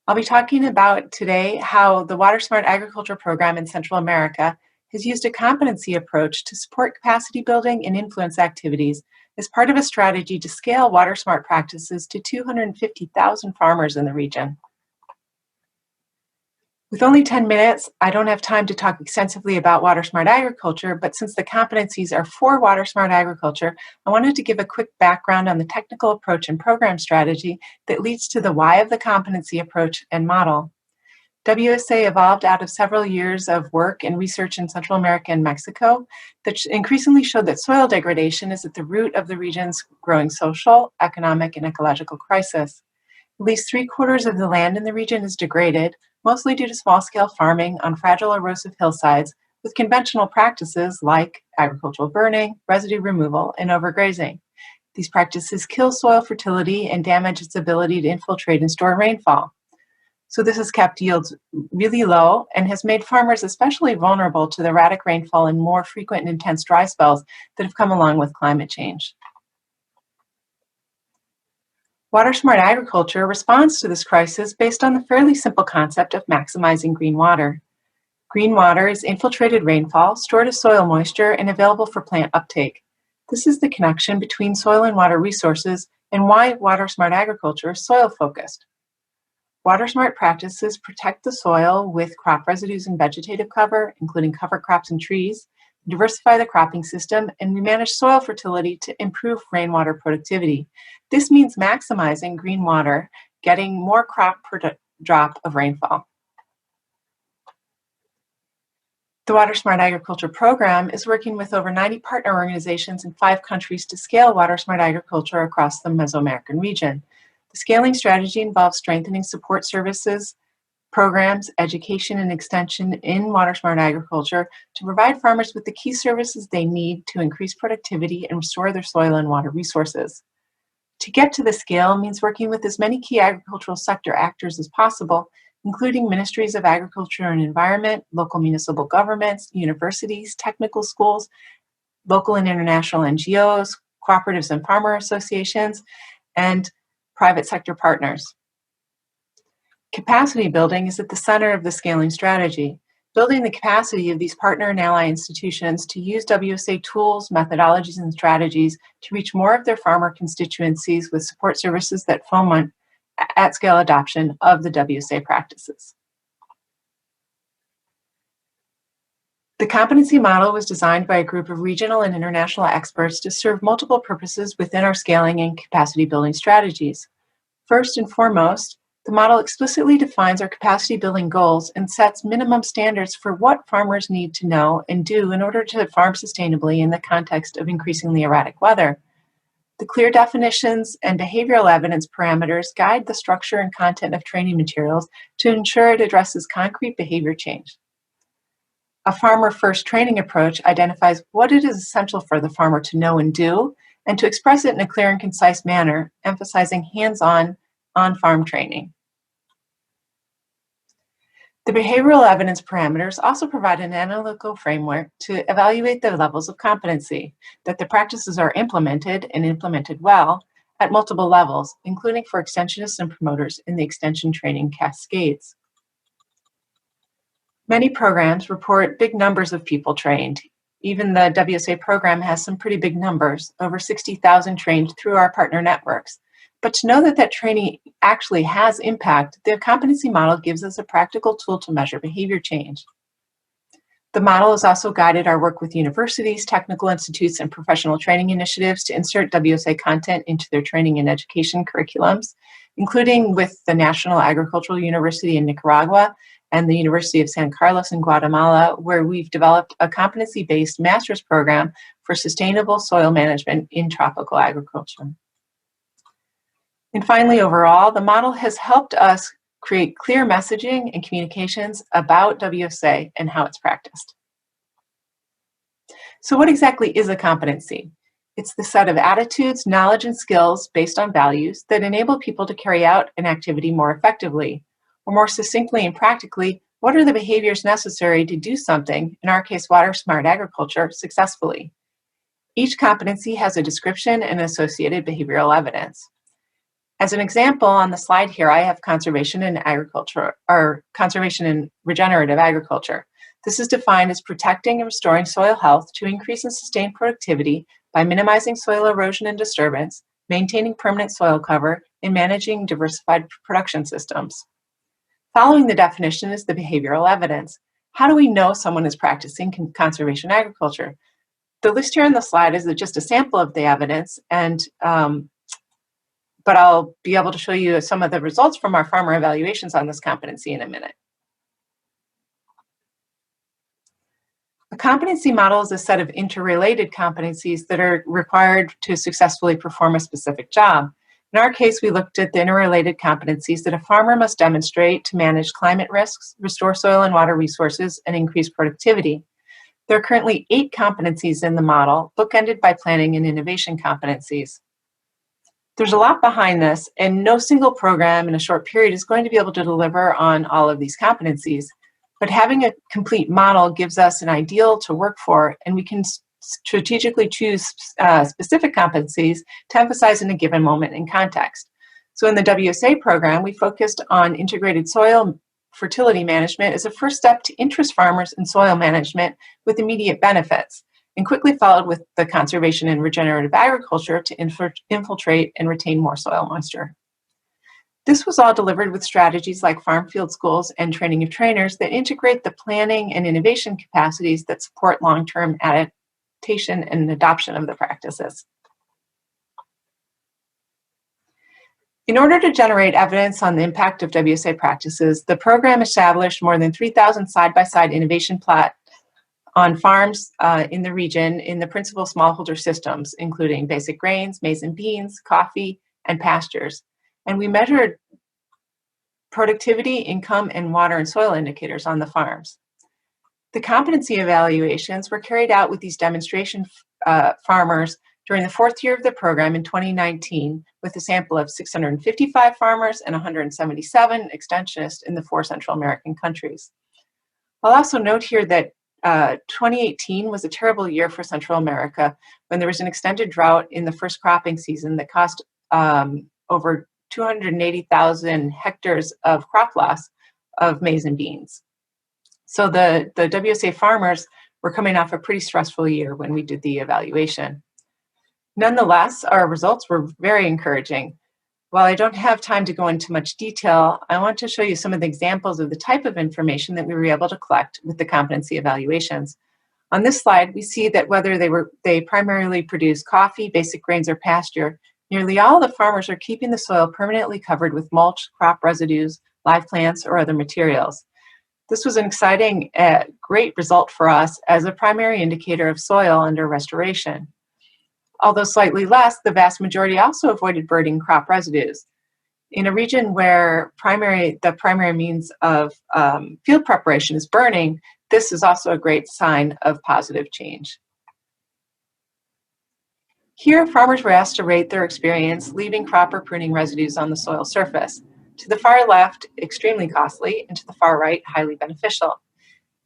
I'll be talking about today how the Water Smart Agriculture Program in Central America has used a competency approach to support capacity building and influence activities as part of a strategy to scale water smart practices to 250,000 farmers in the region. With only 10 minutes, I don't have time to talk extensively about water smart agriculture, but since the competencies are for water smart agriculture, I wanted to give a quick background on the technical approach and program strategy that leads to the why of the competency approach and model. WSA evolved out of several years of work and research in Central America and Mexico that increasingly showed that soil degradation is at the root of the region's growing social, economic, and ecological crisis. At least 3/4 of the land in the region is degraded, mostly due to small-scale farming on fragile erosive hillsides with conventional practices like agricultural burning, residue removal, and overgrazing. These practices kill soil fertility and damage its ability to infiltrate and store rainfall. So this has kept yields really low and has made farmers especially vulnerable to the erratic rainfall and more frequent and intense dry spells that have come along with climate change. Water smart agriculture responds to this crisis based on the fairly simple concept of maximizing green water. Green water is infiltrated rainfall, stored as soil moisture, and available for plant uptake. This is the connection between soil and water resources and why water smart agriculture is soil focused. Water smart practices protect the soil with crop residues and vegetative cover, including cover crops and trees, diversify the cropping system, and we manage soil fertility to improve rainwater productivity. This means maximizing green water, getting more crop per drop of rainfall. The Water Smart Agriculture program is working with over 90 partner organizations in 5 countries to scale water smart agriculture across the Mesoamerican region. The scaling strategy involves strengthening support services, programs, education, and extension in water smart agriculture to provide farmers with the key services they need to increase productivity and restore their soil and water resources. To get to the scale means working with as many key agricultural sector actors as possible, including ministries of agriculture and environment, local municipal governments, universities, technical schools, local and international NGOs, cooperatives and farmer associations, and private sector partners. Capacity building is at the center of the scaling strategy. Building the capacity of these partner and ally institutions to use WSA tools, methodologies, and strategies to reach more of their farmer constituencies with support services that foment at-scale adoption of the WSA practices. The competency model was designed by a group of regional and international experts to serve multiple purposes within our scaling and capacity building strategies. First and foremost, the model explicitly defines our capacity building goals and sets minimum standards for what farmers need to know and do in order to farm sustainably in the context of increasingly erratic weather. The clear definitions and behavioral evidence parameters guide the structure and content of training materials to ensure it addresses concrete behavior change. A farmer-first training approach identifies what it is essential for the farmer to know and do, and to express it in a clear and concise manner, emphasizing hands-on, on-farm training. The behavioral evidence parameters also provide an analytical framework to evaluate the levels of competency, that the practices are implemented and implemented well at multiple levels, including for extensionists and promoters in the extension training cascades. Many programs report big numbers of people trained. Even the WSA program has some pretty big numbers, over 60,000 trained through our partner networks. But to know that that training actually has impact, the competency model gives us a practical tool to measure behavior change. The model has also guided our work with universities, technical institutes, and professional training initiatives to insert WSA content into their training and education curriculums, including with the National Agricultural University in Nicaragua and the University of San Carlos in Guatemala, where we've developed a competency-based master's program for sustainable soil management in tropical agriculture. And finally, overall, the model has helped us create clear messaging and communications about WSA and how it's practiced. So what exactly is a competency? It's the set of attitudes, knowledge, and skills based on values that enable people to carry out an activity more effectively, or more succinctly and practically, what are the behaviors necessary to do something, in our case, water smart agriculture, successfully? Each competency has a description and associated behavioral evidence. As an example, on the slide here, I have conservation in agriculture, or conservation in regenerative agriculture. This is defined as protecting and restoring soil health to increase and sustain productivity by minimizing soil erosion and disturbance, maintaining permanent soil cover, and managing diversified production systems. Following the definition is the behavioral evidence. How do we know someone is practicing conservation agriculture? The list here on the slide is just a sample of the evidence, and but I'll be able to show you some of the results from our farmer evaluations on this competency in a minute. A competency model is a set of interrelated competencies that are required to successfully perform a specific job. In our case, we looked at the interrelated competencies that a farmer must demonstrate to manage climate risks, restore soil and water resources, and increase productivity. There are currently 8 competencies in the model, bookended by planning and innovation competencies. There's a lot behind this, and no single program in a short period is going to be able to deliver on all of these competencies. But having a complete model gives us an ideal to work for, and we can strategically choose specific competencies to emphasize in a given moment and context. So in the WSA program, we focused on integrated soil fertility management as a first step to interest farmers in soil management with immediate benefits, and quickly followed with the conservation and regenerative agriculture to infiltrate and retain more soil moisture. This was all delivered with strategies like farm field schools and training of trainers that integrate the planning and innovation capacities that support long-term adaptation and adoption of the practices. In order to generate evidence on the impact of WSA practices, the program established more than 3,000 side-by-side innovation plots on farms in the region in the principal smallholder systems, including basic grains, maize and beans, coffee, and pastures. And we measured productivity, income, and water and soil indicators on the farms. The competency evaluations were carried out with these demonstration farmers during the 4th year of the program in 2019, with a sample of 655 farmers and 177 extensionists in the 4 Central American countries. I'll also note here that 2018 was a terrible year for Central America when there was an extended drought in the first cropping season that cost over 280,000 hectares of crop loss of maize and beans. So the WSA farmers were coming off a pretty stressful year when we did the evaluation. Nonetheless, our results were very encouraging. While I don't have time to go into much detail, I want to show you some of the examples of the type of information that we were able to collect with the competency evaluations. On this slide, we see that whether they primarily produce coffee, basic grains, or pasture, nearly all the farmers are keeping the soil permanently covered with mulch, crop residues, live plants, or other materials. This was an exciting, great result for us as a primary indicator of soil under restoration. Although slightly less, the vast majority also avoided burning crop residues. In a region where the primary means of field preparation is burning, this is also a great sign of positive change. Here, farmers were asked to rate their experience leaving crop or pruning residues on the soil surface. To the far left, extremely costly, and to the far right, highly beneficial.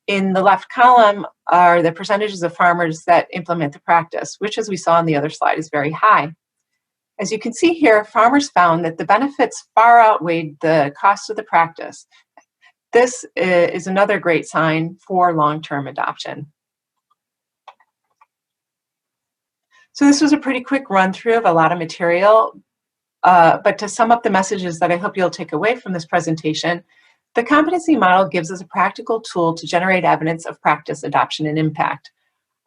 In the left column are the percentages of farmers that implement the practice, which, as we saw on the other slide, is very high. As you can see here, farmers found that the benefits far outweighed the cost of the practice. This is another great sign for long-term adoption. So this was a pretty quick run through of a lot of material, but to sum up the messages that I hope you'll take away from this presentation, the competency model gives us a practical tool to generate evidence of practice, adoption, and impact.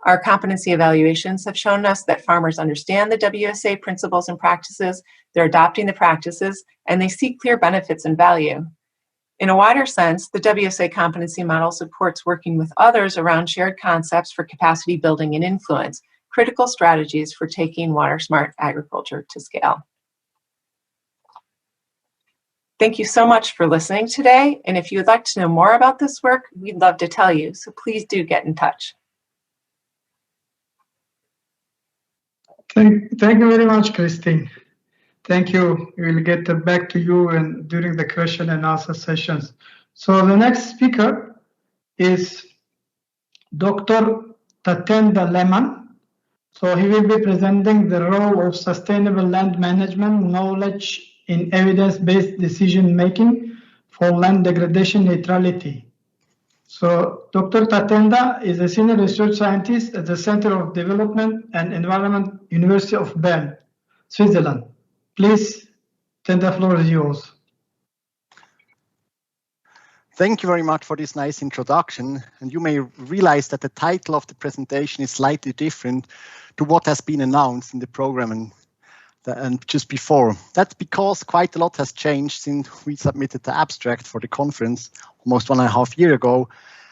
Our competency evaluations have shown us that farmers understand the WSA principles and practices, they're adopting the practices, and they see clear benefits and value. In a wider sense, the WSA competency model supports working with others around shared concepts for capacity building and influence, critical strategies for taking water-smart agriculture to scale. Thank you so much for listening today, and if you would like to know more about this work, we'd love to tell you, so please do get in touch. Thank you very much, Kristin. Thank you. We will get back to you during the question and answer sessions. So the next speaker is Dr. Tatenda Lemann. So he will be presenting the role of sustainable land management knowledge in evidence-based decision-making for land degradation neutrality. So Dr. Tatenda is a senior research scientist at the Center of Development and Environment, University of Bern, Switzerland. Please, the floor is yours. Thank you very much for this nice introduction. And you may realize that the title of the presentation is slightly different to what has been announced in the program and just before. That's because quite a lot has changed since we submitted the abstract for the conference almost 1.5 years ago.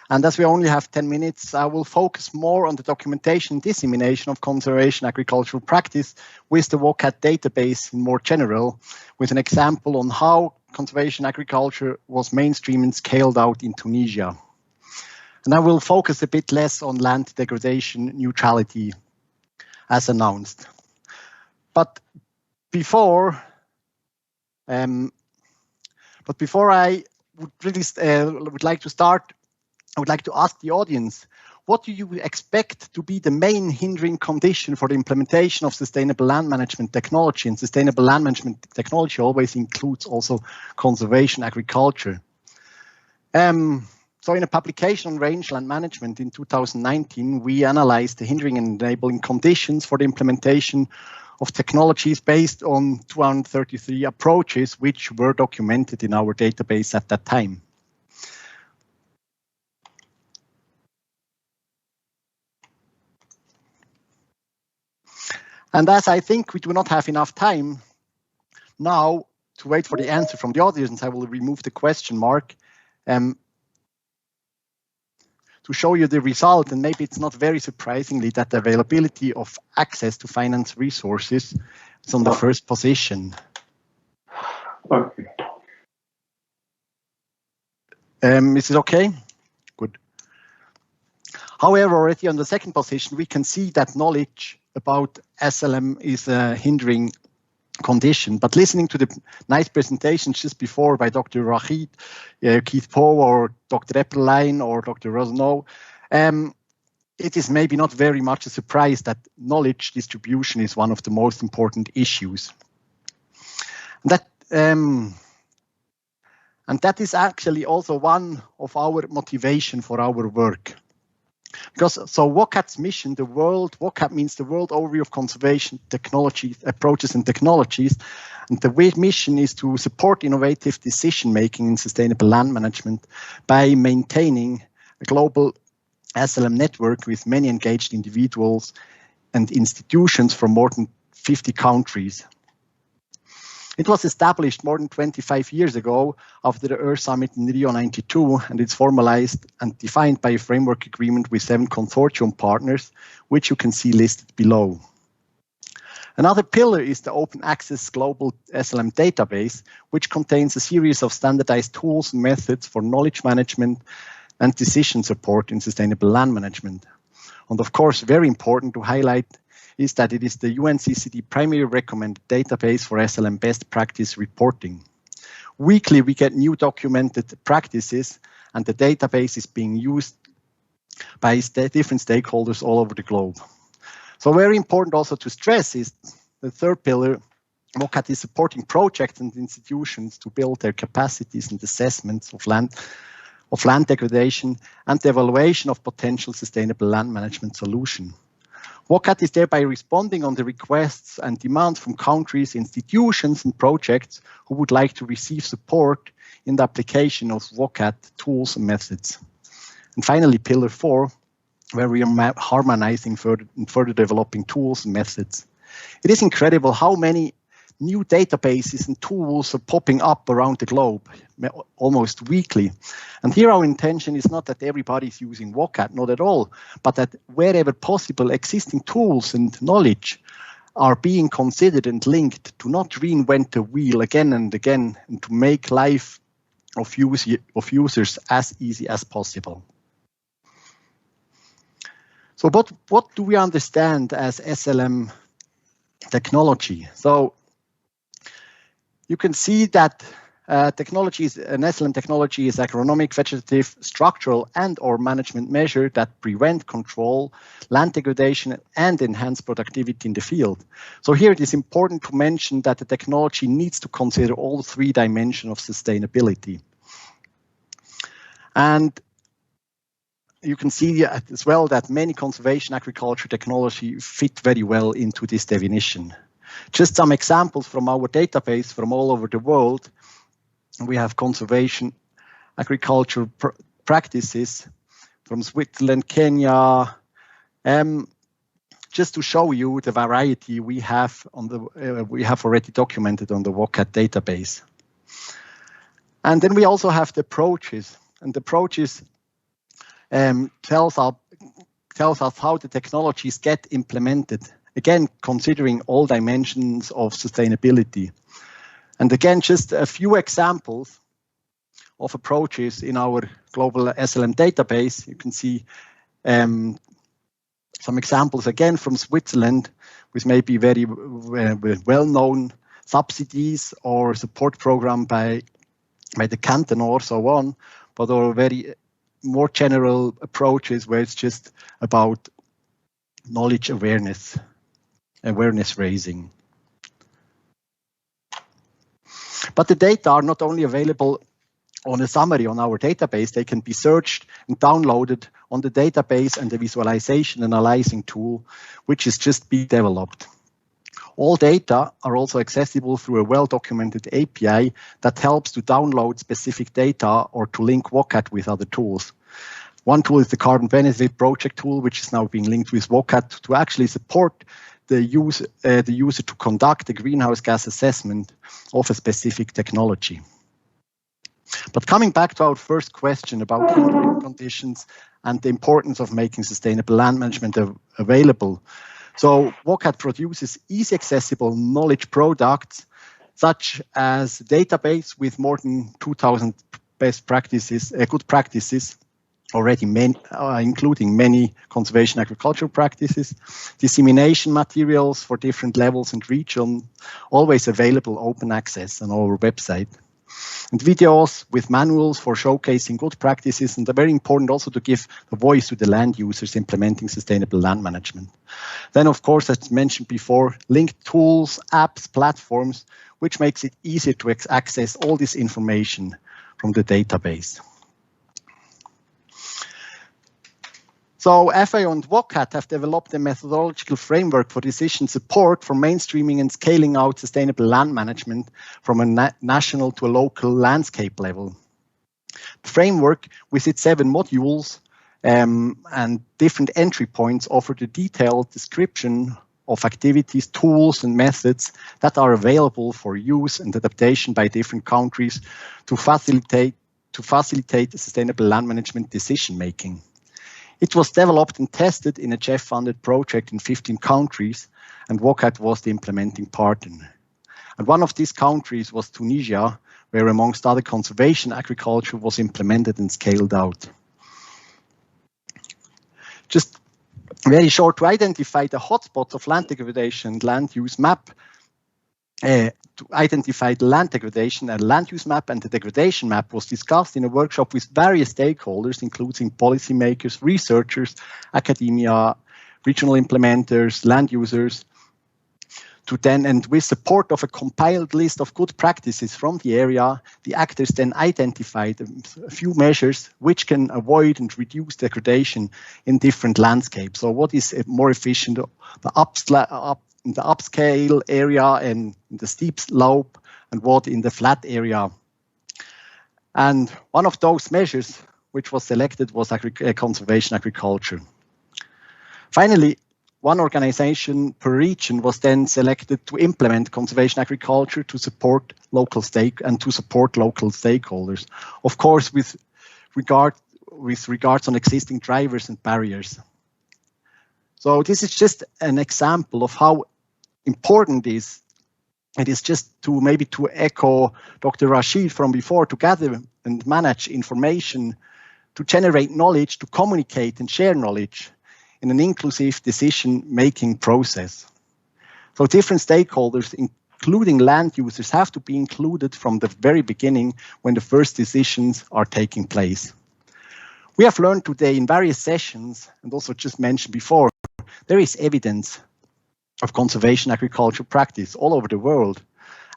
And as we only have 10 minutes, I will focus more on the documentation and dissemination of conservation agricultural practice with the WCAT database in more general, with an example on how conservation agriculture was mainstreamed and scaled out in Tunisia. And I will focus a bit less on land degradation neutrality as announced. But before I would really would like to start, I would like to ask the audience, what do you expect to be the main hindering condition for the implementation of sustainable land management technology? And sustainable land management technology always includes also conservation agriculture. So in a publication on rangeland management in 2019, we analyzed the hindering and enabling conditions for the implementation of technologies based on 233 approaches, which were documented in our database at that time. And as I think we do not have enough time now to wait for the answer from the audience, I will remove the question mark to show you the result. And maybe it's not very surprisingly that the availability of access to finance resources is on the first position. Okay. Is it okay? Good. However, already on the second position, we can see that knowledge about SLM is a hindering condition. But listening to the nice presentations just before by Dr. RACHID, Keith Poe, or Dr. Epperlein, or Dr. Rosenow, it is maybe not very much a surprise that knowledge distribution is one of the most important issues. And that is actually also one of our motivation for our work. Because so WCAT's mission, WCAT means the World Overview of Conservation Technologies, Approaches and Technologies. And the mission is to support innovative decision-making in sustainable land management by maintaining a global SLM network with many engaged individuals and institutions from more than 50 countries. It was established more than 25 years ago after the Earth Summit in Rio 92, and it's formalized and defined by a framework agreement with 7 consortium partners, which you can see listed below. Another pillar is the open access global SLM database, which contains a series of standardized tools and methods for knowledge management and decision support in sustainable land management. And of course, very important to highlight is that it is the UNCCD primary recommended database for SLM best practice reporting. Weekly, we get new documented practices, and the database is being used by different stakeholders all over the globe. So very important also to stress is the third pillar, WCAT is supporting projects and institutions to build their capacities and assessments of land degradation and the evaluation of potential sustainable land management solution. WCAT is thereby responding on the requests and demands from countries, institutions, and projects who would like to receive support in the application of WCAT tools and methods. And finally, Pillar 4, where we are harmonizing further developing tools and methods. It is incredible how many new databases and tools are popping up around the globe, almost weekly. And here our intention is not that everybody is using WCAT, not at all, but that wherever possible, existing tools and knowledge are being considered and linked to not reinvent the wheel again and again, and to make life of users as easy as possible. So what do we understand as SLM technology? So you can see that an SLM technology is agronomic, vegetative, structural, and/or management measure that prevent, control land degradation and enhance productivity in the field. So here it is important to mention that the technology needs to consider all 3 dimensions of sustainability. And you can see as well that many conservation agriculture technology fit very well into this definition. Just some examples from our database from all over the world. We have conservation agricultural practices from Switzerland, Kenya, just to show you the variety we have on the we have already documented on the WCAT database. And then we also have the approaches, and the approaches tells us how the technologies get implemented. Again, considering all dimensions of sustainability. And again, just a few examples of approaches in our global SLM database. You can see some examples again from Switzerland, with maybe very well-known subsidies or support program by the canton or so on, but are very more general approaches where it's just about knowledge awareness raising. But the data are not only available on a summary on our database, they can be searched and downloaded on the database and the visualization analyzing tool, which is just being developed. All data are also accessible through a well-documented API that helps to download specific data or to link WCAT with other tools. One tool is the Carbon Benefit Project tool, which is now being linked with WCAT to actually support the user to conduct a greenhouse gas assessment of a specific technology. But coming back to our first question about handling conditions and the importance of making sustainable land management available. So WCAT produces easy accessible knowledge products, such as a database with more than 2,000 best practices, good practices, already including many conservation agricultural practices, dissemination materials for different levels and regions, always available open access on our website. And videos with manuals for showcasing good practices, and they're very important also to give the voice to the land users implementing sustainable land management. Then, of course, as mentioned before, linked tools, apps, platforms, which makes it easier to access all this information from the database. So FAO and WCAT have developed a methodological framework for decision support for mainstreaming and scaling out sustainable land management from a national to a local landscape level. The framework, with its 7 modules and different entry points, offers a detailed description of activities, tools, and methods that are available for use and adaptation by different countries to facilitate sustainable land management decision making. It was developed and tested in a GEF-funded project in 15 countries, and WCAT was the implementing partner. And one of these countries was Tunisia, where amongst other conservation agriculture was implemented and scaled out. Just very short, to identify the hotspots of land degradation and land use map, to identify the land degradation and land use map and the degradation map was discussed in a workshop with various stakeholders, including policymakers, researchers, academia, regional implementers, land users, to then, and with support of a compiled list of good practices from the area, the actors then identified a few measures which can avoid and reduce degradation in different landscapes. So what is more efficient, in the upscale area and in the steep slope, and what in the flat area. And one of those measures which was selected was conservation agriculture. Finally, one organization per region was then selected to implement conservation agriculture to support local stakeholders, of course with regards on existing drivers and barriers. So this is just an example of how important it is just to echo Dr. Rachid from before, to gather and manage information, to generate knowledge, to communicate and share knowledge in an inclusive decision-making process. So different stakeholders, including land users, have to be included from the very beginning when the first decisions are taking place. We have learned today in various sessions, and also just mentioned before, there is evidence of conservation agriculture practice all over the world,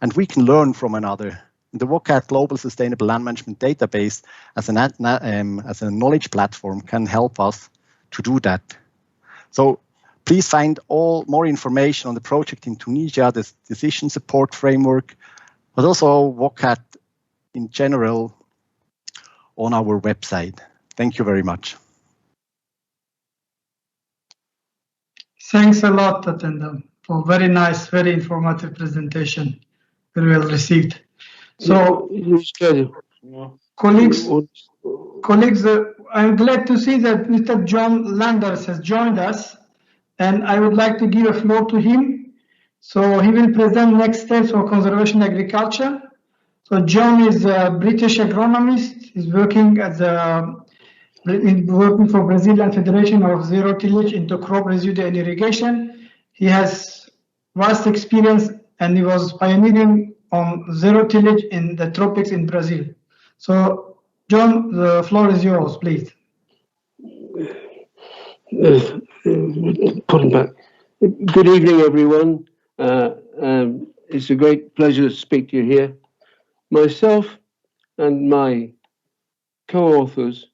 and we can learn from another. The WCAT Global Sustainable Land Management Database as a knowledge platform can help us to do that. So please find more information on the project in Tunisia, the decision support framework, but also WCAT in general on our website. Thank you very much. Thanks a lot, Tatenda, for very nice, very informative presentation. Very well received. So, colleagues, I'm glad to see that Mr. John Landers has joined us, and I would like to give a floor to him. So he will present next steps for conservation agriculture. So John is a British agronomist. He's working working for Brazilian Federation of Zero Tillage into Crop Residue and Irrigation. He has vast experience and he was pioneering on zero tillage in the tropics in Brazil. So John, the floor is yours, please. Put him back. Good evening, everyone. It's a great pleasure to speak to you here. Myself and my co-authors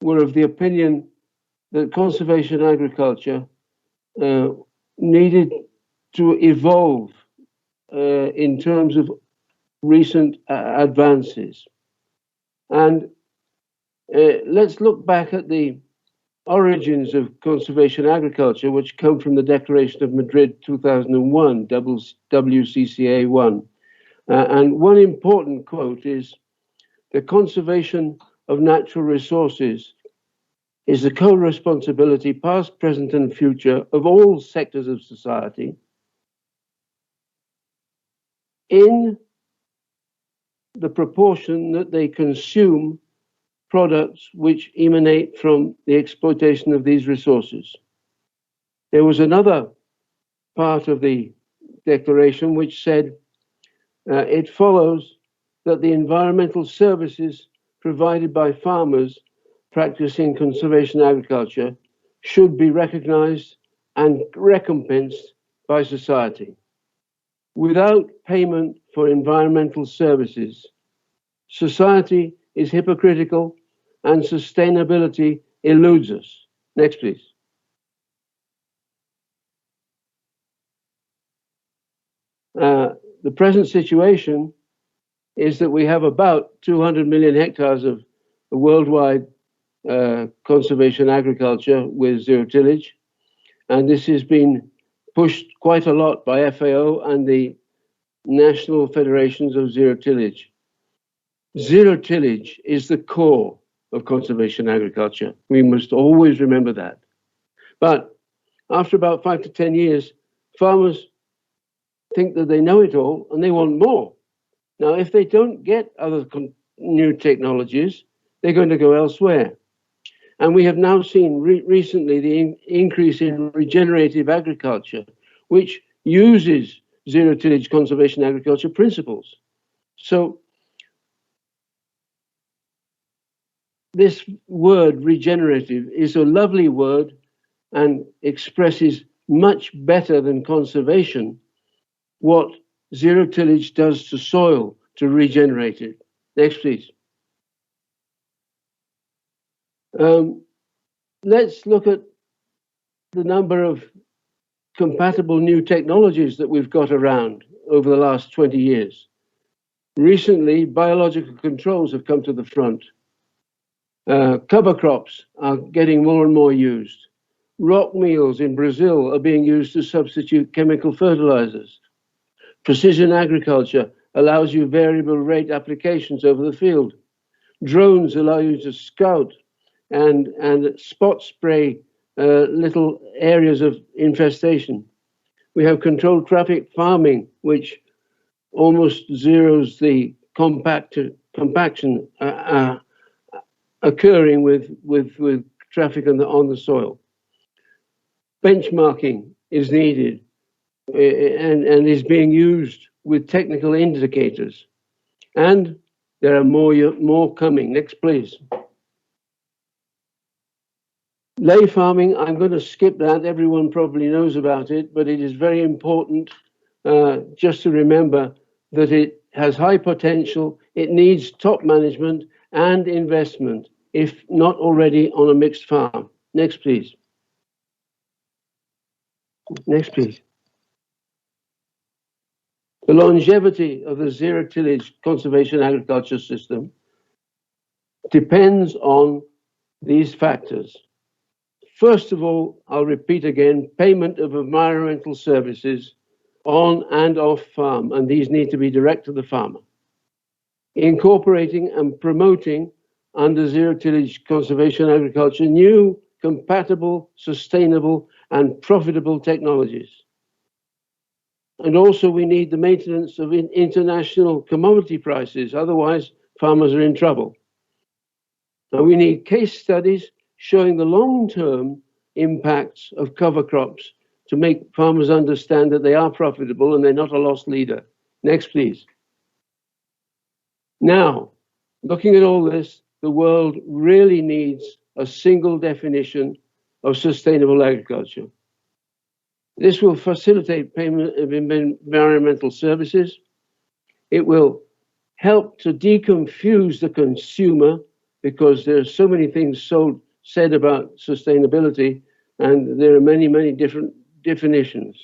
were of the opinion that conservation agriculture needed to evolve in terms of recent advances. And let's look back at the origins of conservation agriculture, which come from the Declaration of Madrid 2001, WCCA 1. And one important quote is, "The conservation of natural resources is the co-responsibility, past, present, and future, of all sectors of society in the proportion that they consume products which emanate from the exploitation of these resources." There was another part of the declaration which said, it follows that the environmental services provided by farmers practicing conservation agriculture should be recognized and recompensed by society. Without payment for environmental services, society is hypocritical and sustainability eludes us. Next, please. The present situation is that we have about 200 million hectares of worldwide conservation agriculture with zero tillage. And this has been pushed quite a lot by FAO and the national federations of zero tillage. Zero tillage is the core of conservation agriculture. We must always remember that. But after about 5 to 10 years, farmers think that they know it all and they want more. Now, if they don't get other new technologies, they're going to go elsewhere. And we have now seen recently the increase in regenerative agriculture, which uses zero tillage conservation agriculture principles. So this word regenerative is a lovely word and expresses much better than conservation what zero tillage does to soil to regenerate it. Next, please. Let's look at the number of compatible new technologies that we've got around over the last 20 years. Recently, biological controls have come to the front. Cover crops are getting more and more used. Rock meals in Brazil are being used to substitute chemical fertilizers. Precision agriculture allows you variable rate applications over the field. Drones allow you to scout and spot spray little areas of infestation. We have controlled traffic farming, which almost zeros the compaction occurring with traffic on the soil. Benchmarking is needed and is being used with technical indicators. And there are more coming. Next, please. Lay farming, I'm going to skip that. Everyone probably knows about it, but it is very important just to remember that it has high potential. It needs top management and investment, if not already on a mixed farm. Next, please. Next, please. The longevity of the zero tillage conservation agriculture system depends on these factors. First of all, I'll repeat again, payment of environmental services on and off farm, and these need to be direct to the farmer. Incorporating and promoting under zero tillage conservation agriculture new, compatible, sustainable, and profitable technologies. And also we need the maintenance of international commodity prices, otherwise farmers are in trouble. And we need case studies showing the long-term impacts of cover crops to make farmers understand that they are profitable and they're not a loss leader. Next, please. Now, looking at all this, the world really needs a single definition of sustainable agriculture. This will facilitate payment of environmental services. It will help to deconfuse the consumer, because there are so many things said about sustainability, and there are many, many different definitions.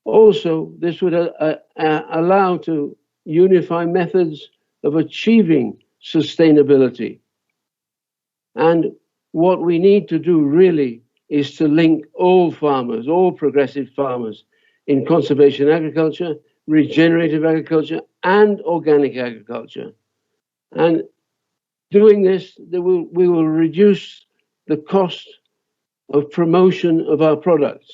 Also, this would allow to unify methods of achieving sustainability. And what we need to do really is to link all farmers, all progressive farmers in conservation agriculture, regenerative agriculture, and organic agriculture. And doing this, we will reduce the cost of promotion of our products.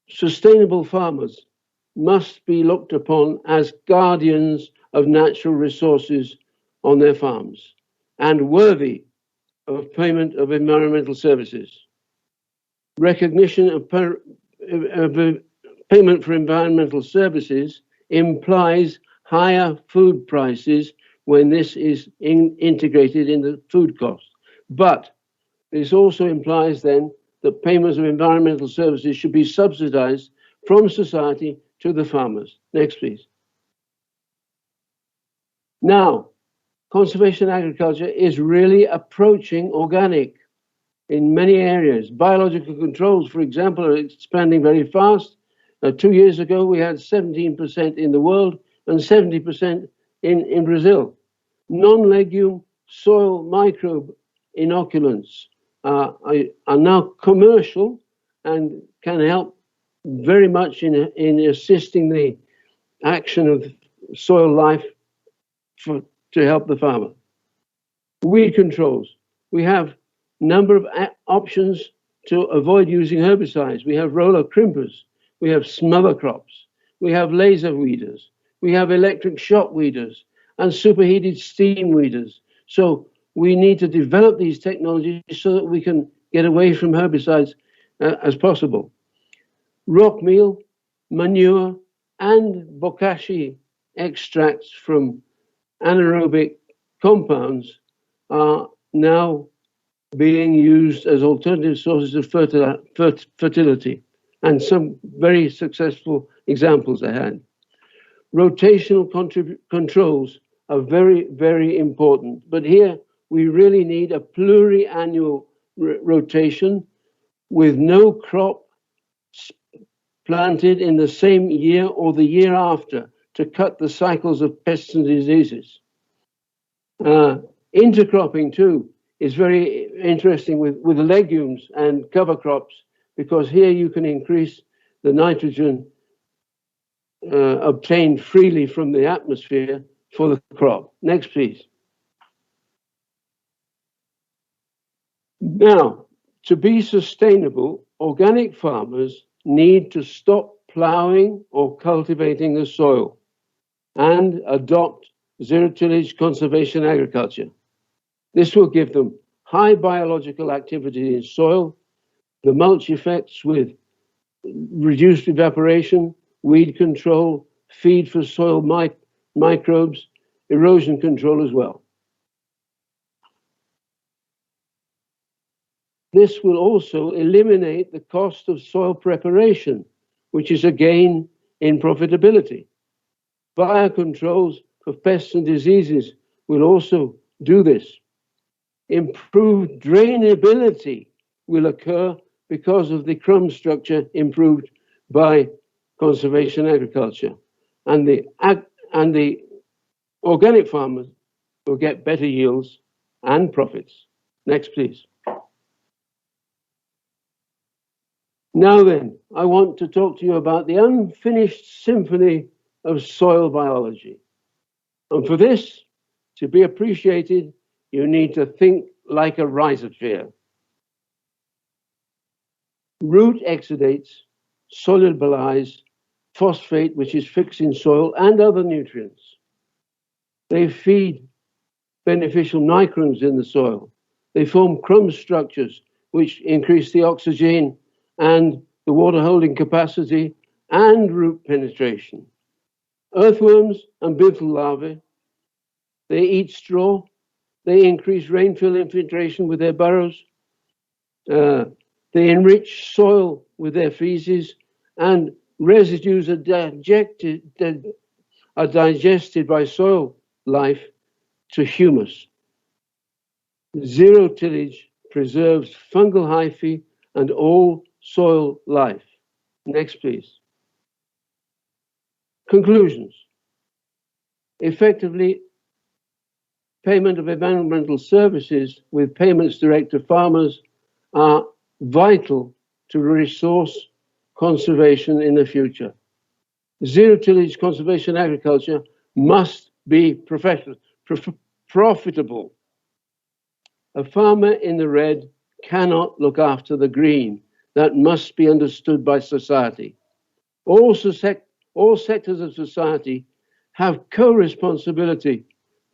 Sustainable farmers must be looked upon as guardians of natural resources on their farms and worthy of payment of environmental services. Recognition of payment for environmental services implies higher food prices when this is integrated in the food cost. But this also implies then that payments of environmental services should be subsidized from society to the farmers. Next, please. Now, conservation agriculture is really approaching organic in many areas. Biological controls, for example, are expanding very fast. 2 years ago, we had 17% in the world and 70% in Brazil. Non-legume soil microbe inoculants are now commercial and can help very much in assisting the action of soil life to help the farmer. Weed controls. We have a number of options to avoid using herbicides. We have roller crimpers. We have smother crops. We have laser weeders. We have electric shock weeders and superheated steam weeders. So we need to develop these technologies so that we can get away from herbicides as possible. Rock meal, manure, and bokashi extracts from anaerobic compounds are now being used as alternative sources of fertility, and some very successful examples I had. Rotational controls are very, very important, but here we really need a pluriannual rotation with no crop planted in the same year or the year after to cut the cycles of pests and diseases. Intercropping too is very interesting with legumes and cover crops, because here you can increase the nitrogen obtained freely from the atmosphere for the crop. Next, please. Now, to be sustainable, organic farmers need to stop plowing or cultivating the soil and adopt zero-tillage conservation agriculture. This will give them high biological activity in soil, the mulch effects with reduced evaporation, weed control, feed for soil microbes, erosion control as well. This will also eliminate the cost of soil preparation, which is a gain in profitability. Biocontrols for pests and diseases will also do this. Improved drainability will occur because of the crumb structure improved by conservation agriculture. And the Organic farmers will get better yields and profits. Next, please. Now then, I want to talk to you about the unfinished symphony of soil biology. And for this to be appreciated, you need to think like a rhizosphere. Root exudates solubilize phosphate, which is fixed in soil, and other nutrients. They feed beneficial microbes in the soil. They form crumb structures, which increase the oxygen and the water holding capacity and root penetration. Earthworms and beetle larvae, they eat straw. They increase rainfill infiltration with their burrows. They enrich soil with their feces, and residues are digested by soil life to humus. Zero tillage preserves fungal hyphae and all soil life. Next, please. Conclusions. Effectively, payment of environmental services with payments direct to farmers are vital to resource conservation in the future. Zero tillage conservation agriculture must be profitable. A farmer in the red cannot look after the green. That must be understood by society. All sectors of society have co-responsibility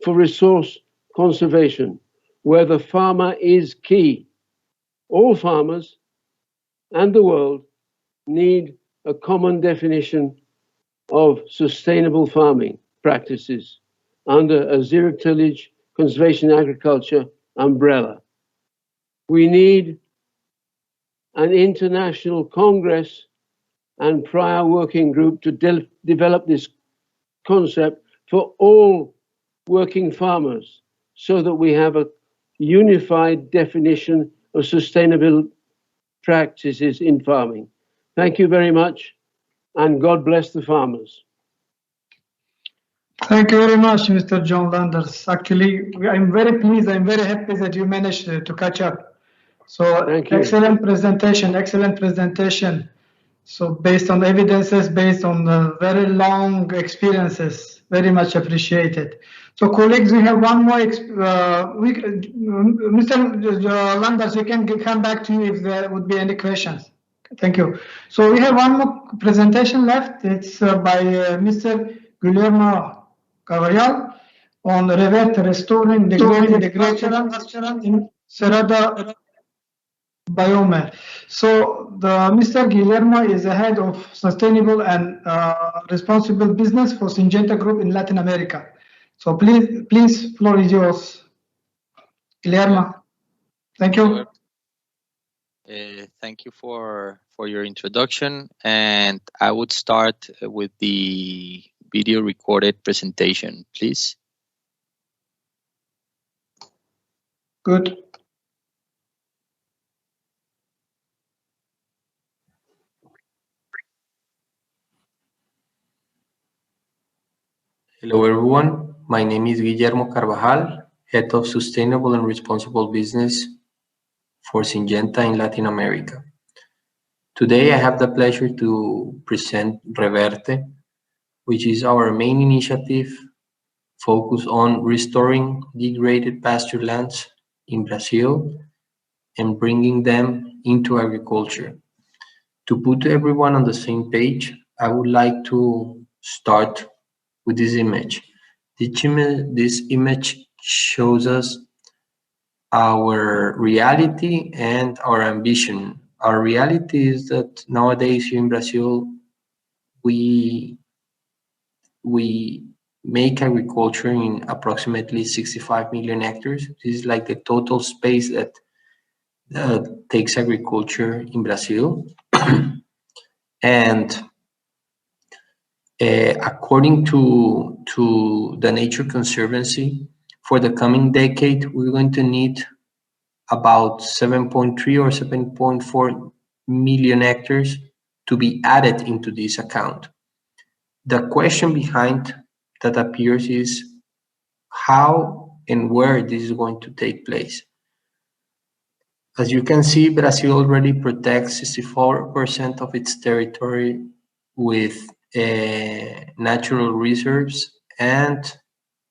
for resource conservation, where the farmer is key. All farmers and the world need a common definition of sustainable farming practices under a zero tillage conservation agriculture umbrella. We need an international congress and prior working group to develop this concept for all working farmers so that we have a unified definition of sustainable practices in farming. Thank you very much, and God bless the farmers. Thank you very much, Mr. John Landers. Actually, I'm very pleased, I'm very happy that you managed to catch up. So excellent presentation, excellent presentation. So based on evidences, based on very long experiences, very much appreciated. So colleagues, we have one more, Mr. Landers, we can come back to you if there would be any questions. Thank you. So we have one more presentation left. It's by Mr. Guillermo Carvajal on Reverte, restoring degraded pasturelands in Cerrado Biome. So Mr. Guillermo is the head of sustainable and responsible business for Syngenta Group in Latin America. So please, floor is yours, Guillermo. Thank you. Thank you for your introduction, and I would start with the video recorded presentation, please. Good. Hello everyone, my name is Guillermo Carvajal, Head of Sustainable and Responsible Business for Syngenta in Latin America. Today I have the pleasure to present Reverte, which is our main initiative focused on restoring degraded pasture lands in Brazil and bringing them into agriculture. To put everyone on the same page, I would like to start with this image. This image shows us our reality and our ambition. Our reality is that nowadays here in Brazil, we make agriculture in approximately 65 million hectares. This is like the total space that takes agriculture in Brazil. And according to the Nature Conservancy, for the coming decade, we're going to need about 7.3 or 7.4 million hectares to be added into this account. The question behind that appears is, how and where this is going to take place. As you can see, Brazil already protects 64% of its territory with natural reserves and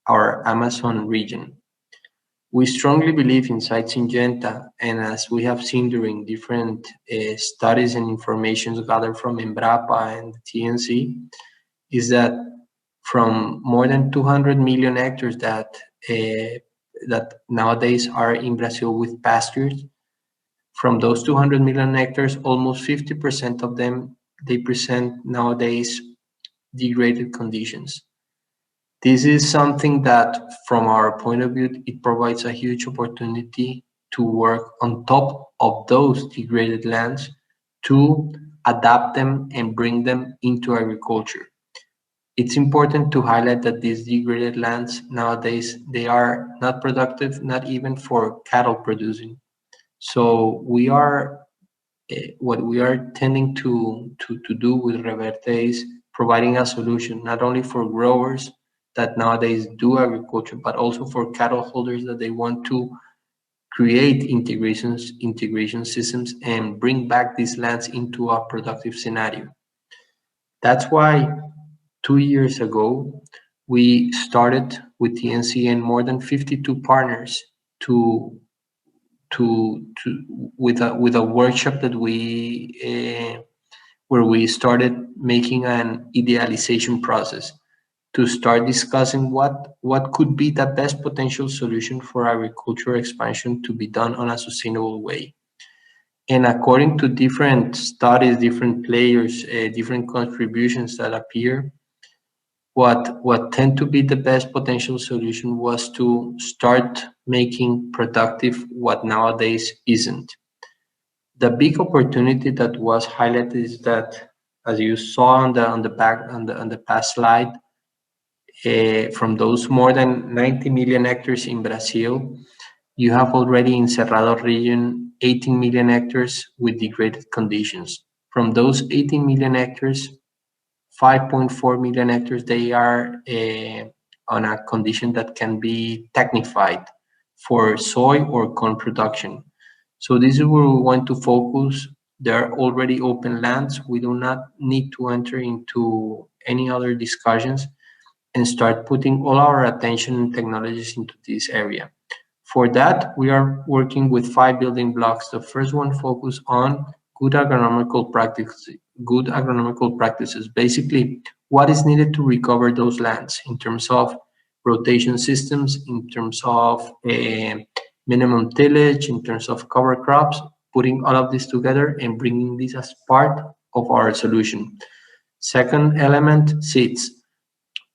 our Amazon region. We strongly believe inside Syngenta, and as we have seen during different studies and information gathered from MRABET and the TNC, is that from more than 200 million hectares that nowadays are in Brazil with pastures, from those 200 million hectares, almost 50% of them, they present nowadays degraded conditions. This is something that, from our point of view, it provides a huge opportunity to work on top of those degraded lands to adapt them and bring them into agriculture. It's important to highlight that these degraded lands nowadays, they are not productive, not even for cattle producing. So we are, what we are tending to do with Reverte is providing a solution, not only for growers that nowadays do agriculture, but also for cattle holders that they want to create integration systems and bring back these lands into a productive scenario. That's why 2 years ago, we started with TNC and more than 52 partners with a workshop that where we started making an idealization process to start discussing what could be the best potential solution for agricultural expansion to be done on a sustainable way. And according to different studies, different players, different contributions that appear, what tend to be the best potential solution was to start making productive what nowadays isn't. The big opportunity that was highlighted is that, as you saw on the past slide, from those more than 90 million hectares in Brazil, you have already in Cerrado region 18 million hectares with degraded conditions. From those 18 million hectares, 5.4 million hectares, they are on a condition that can be technified for soy or corn production. So this is where we want to focus. There are already open lands. We do not need to enter into any other discussions and start putting all our attention and technologies into this area. For that, we are working with 5 building blocks. The first one focus on good agronomical practices. Basically, what is needed to recover those lands in terms of rotation systems, in terms of minimum tillage, in terms of cover crops, putting all of this together and bringing this as part of our solution. Second element, seeds.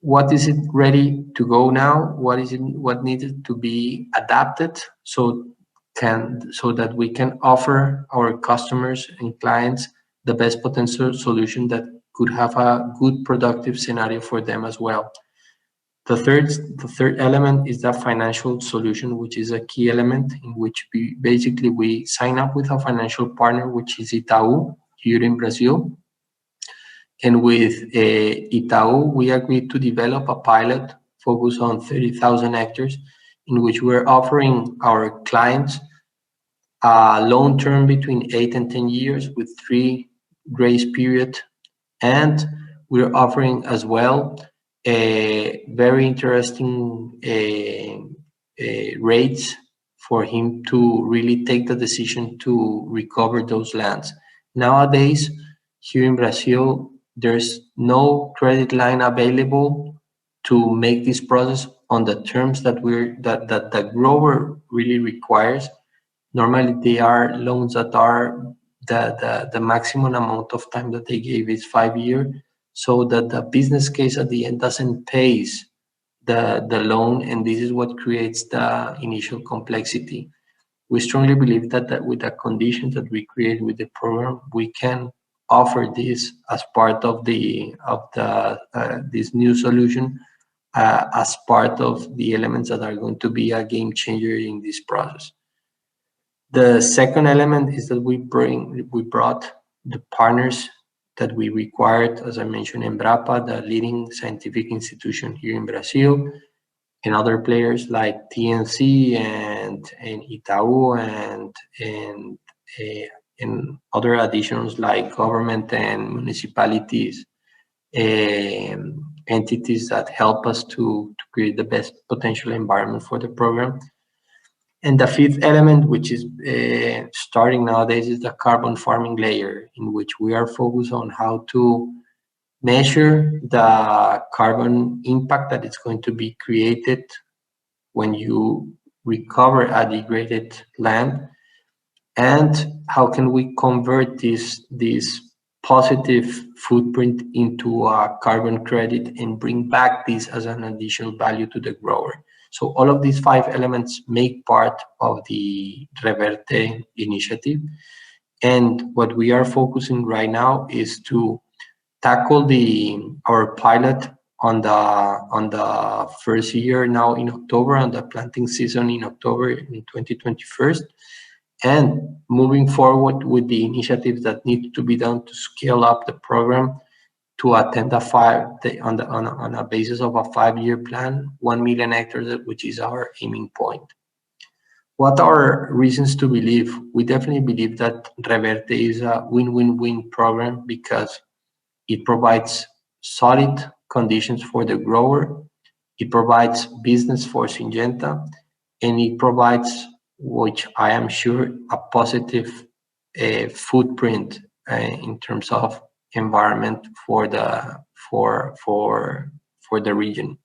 What is it ready to go now? What needed to be adapted so that we can offer our customers and clients the best potential solution that could have a good productive scenario for them as well. The third element is the financial solution, which is a key element in which we sign up with a financial partner, which is Itaú here in Brazil. And with Itaú, we agreed to develop a pilot focused on 30,000 hectares, in which we're offering our clients a loan term between 8 and 10 years with 3 grace period. And we're offering as well a very interesting rates for him to really take the decision to recover those lands. Nowadays, here in Brazil, there's no credit line available to make this process on the terms that the grower really requires. Normally, they are loans that are the maximum amount of time that they gave is 5 years, so that the business case at the end doesn't pay the loan, and this is what creates the initial complexity. We strongly believe that with the conditions that we create with the program, we can offer this as part of this new solution, as part of the elements that are going to be a game changer in this process. The second element is that we brought the partners that we required, as I mentioned, MRABET, the leading scientific institution here in Brazil, other players like TNC and Itaú and other additions like government and municipalities, entities that help us to create the best potential environment for the program. And the fifth element, which is starting nowadays, is the carbon farming layer, in which we are focused on how to measure the carbon impact that is going to be created when you recover a degraded land, and how can we convert this positive footprint into a carbon credit and bring back this as an additional value to the grower. So all of these 5 elements make part of the Reverte initiative. And what we are focusing right now is to tackle our pilot on the first year now in October, on the planting season in October in 2021, and moving forward with the initiatives that need to be done to scale up the program to attend on a basis of a 5-year plan, 1 million hectares, which is our aiming point. What are reasons to believe? We definitely believe that Reverte is a win-win-win program because it provides solid conditions for the grower, it provides business for Syngenta, and it provides, which I am sure, a positive footprint in terms of environment for the region.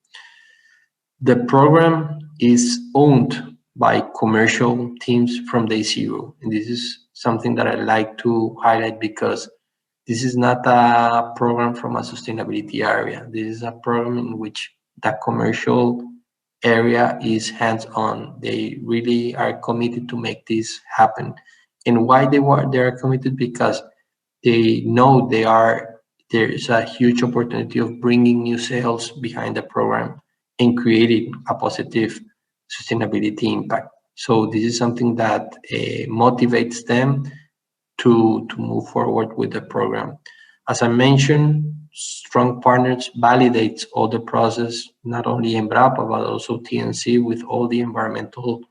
The program is owned by commercial teams from day zero, and this is something that I like to highlight because this is not a program from a sustainability area. This is a program in which the commercial area is hands-on. They really are committed to make this happen. And why they are committed? Because they know there is a huge opportunity of bringing new sales behind the program and creating a positive sustainability impact. So this is something that motivates them to move forward with the program. As I mentioned, strong partners validates all the process, not only MRABET, but also TNC with all the environmental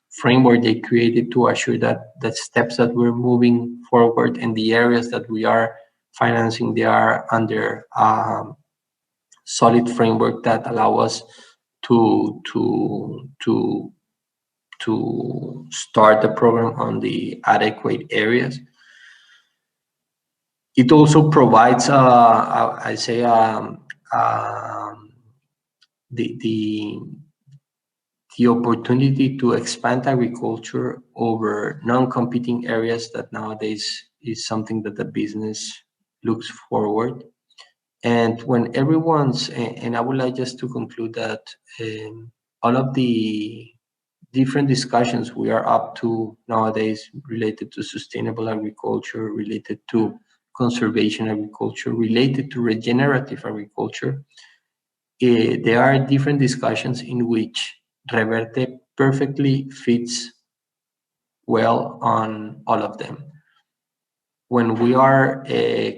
framework they created to assure that the steps that we're moving forward and the areas that we are financing, they are under solid framework that allow us to start the program on the adequate areas. It also provides, the opportunity to expand agriculture over non-competing areas that nowadays is something that the business looks forward. And when and I would like just to conclude that all of the different discussions we are up to nowadays related to sustainable agriculture, related to conservation agriculture, related to regenerative agriculture, there are different discussions in which Reverte perfectly fits well on all of them. When we are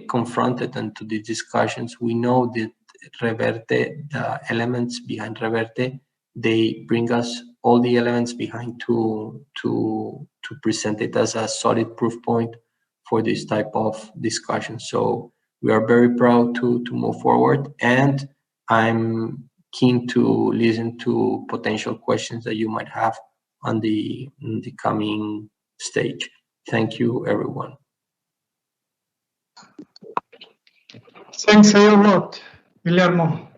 confronted into these discussions, we know that Reverte, the elements behind Reverte, they bring us all the elements behind to present it as a solid proof point for this type of discussion. So we are very proud to move forward, and I'm keen to listen to potential questions that you might have on the coming stage. Thank you, everyone. Thanks a lot, Guillermo.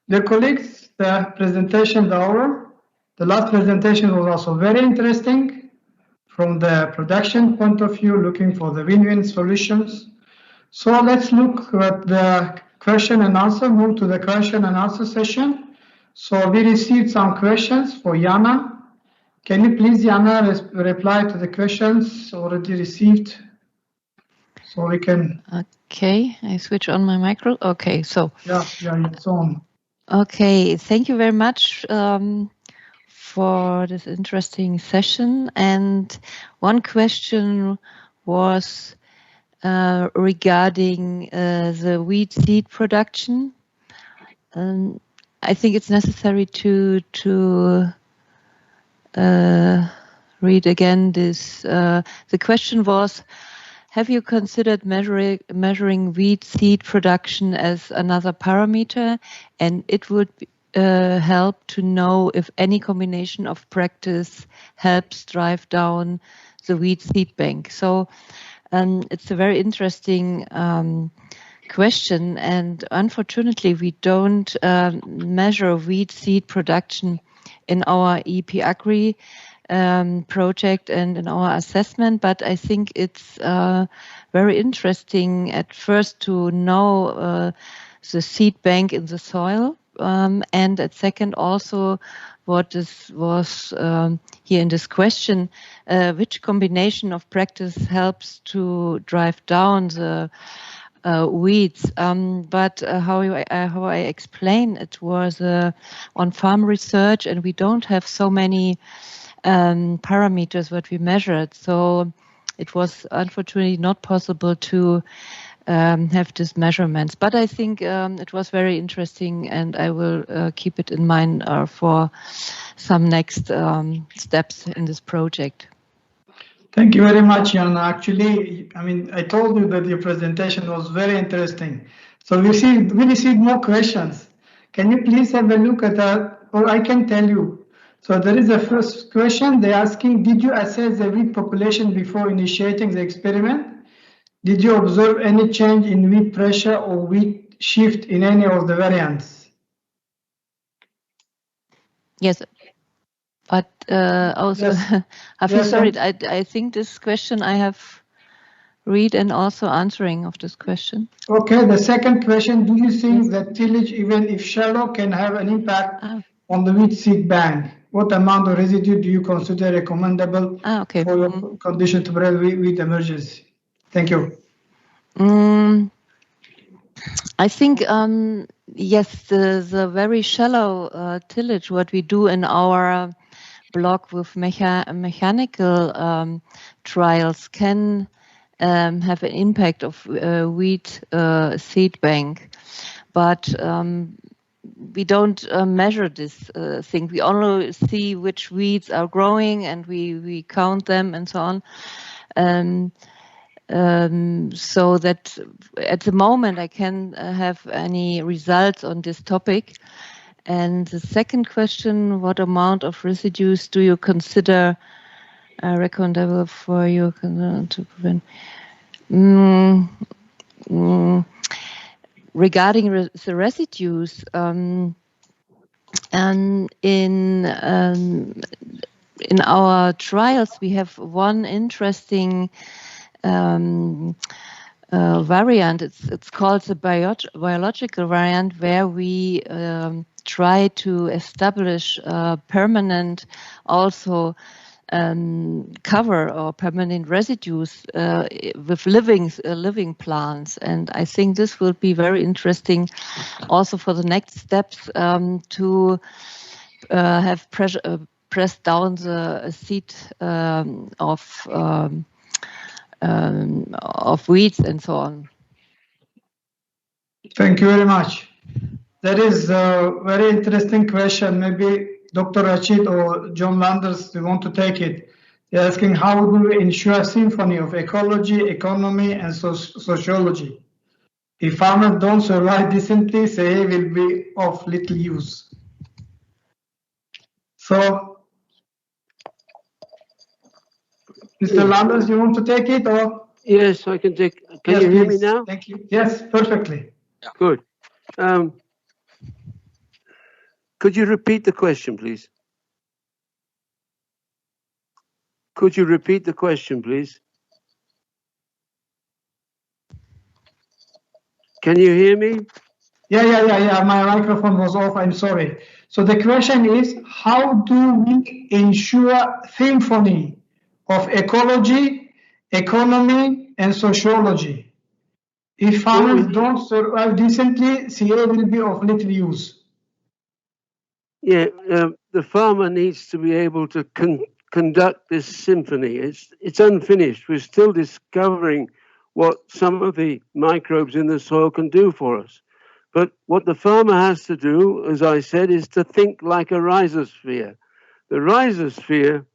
Dear colleagues, the presentation, the last presentation was also very interesting from the production point of view, looking for the win-win solutions. So let's look at the question and answer, move to the question and answer session. So we received some questions for Jana. Can you please, Jana, reply to the questions already received so we can... Okay, I switch on my micro. Okay, so... Yeah, it's on. Okay, thank you very much for this interesting session. And one question was regarding the wheat seed production. I think it's necessary to read again this. The question was, have you considered measuring wheat seed production as another parameter? And it would help to know if any combination of practice helps drive down the wheat seed bank. So it's a very interesting question, and unfortunately we don't measure wheat seed production in our EP Agri project and in our assessment, but I think it's very interesting at first to know the seed bank in the soil, and at second also what was here in this question, which combination of practice helps to drive down the weeds, but how I explain it was on farm research, and we don't have so many parameters what we measured, so it was unfortunately not possible to have these measurements. But I think it was very interesting, and I will keep it in mind for some next steps in this project. Thank you very much, Jana. Actually, I mean, I told you that your presentation was very interesting. So we received more questions. Can you please have a look at that? Or I can tell you. So there is a first question. They're asking, did you assess the wheat population before initiating the experiment? Did you observe any change in wheat pressure or wheat shift in any of the variants? Yes. But also, yes. Hafiz, sorry, I think this question I have read and also answering of this question. Okay, the second question, do you think that tillage, even if shallow, can have an impact on the wheat seed bank? What amount of residue do you consider recommendable for your condition to prevent wheat emergency? Thank you. I think, yes, the very shallow tillage, what we do in our block with mechanical trials can have an impact of wheat seed bank, but we don't measure this thing. We only see which weeds are growing, and we count them and so on. So that at the moment I can't have any results on this topic. And the second question, what amount of residues do you consider recommendable for you to prevent? Regarding the residues, and in our trials we have one interesting variant. It's called the biological variant, where we try to establish permanent also cover or permanent residues with living plants, and I think this will be very interesting also for the next steps to have press down the seed of weeds and so on. Thank you very much. That is a very interesting question. Maybe Dr. Rachid or John Landers, they want to take it. They're asking, how do we ensure a symphony of ecology, economy, and sociology? If farmers don't survive decently, say, will be of little use. So, Mr. Landers, you want to take it, or? Yes, I can take. Can you hear me now? Thank you. Yes, perfectly. Good. Could you repeat the question, please? Could you repeat the question, please? Can you hear me? Yeah. My microphone was off. I'm sorry. So the question is, how do we ensure symphony of ecology, economy, and sociology? If farmers don't survive decently, CA will be of little use. Yeah, the farmer needs to be able to conduct this symphony. It's unfinished. We're still discovering what some of the microbes in the soil can do for us. But what the farmer has to do, as I said, is to think like a rhizosphere. The rhizosphere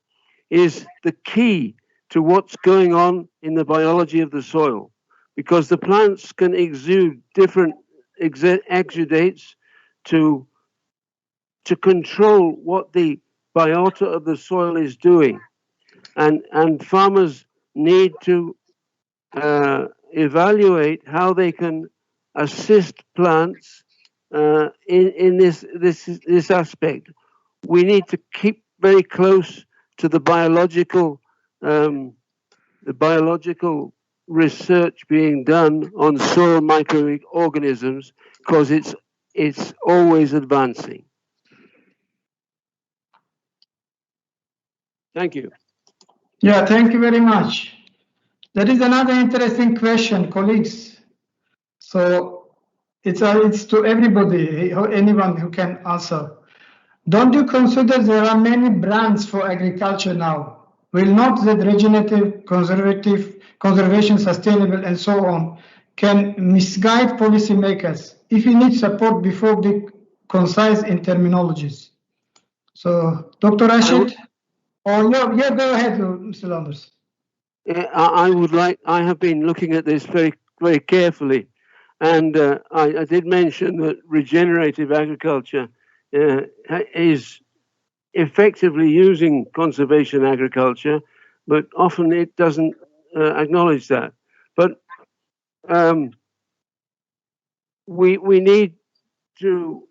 is the key to what's going on in the biology of the soil, because the plants can exude different exudates to control what the biota of the soil is doing. And farmers need to evaluate how they can assist plants in this aspect. We need to keep very close to the biological research being done on soil microorganisms, because it's always advancing. Thank you. Yeah, thank you very much. There is another interesting question, colleagues. So it's to everybody, anyone who can answer. Don't you consider there are many brands for agriculture now? Will not that regenerative, conservation, sustainable, and so on can misguide policymakers if you need support before the concise in terminologies? So, Dr. Rashid, go ahead, Mr. Landers. I have been looking at this very, very carefully, and I did mention that regenerative agriculture is effectively using conservation agriculture, but often it doesn't acknowledge that. But we need to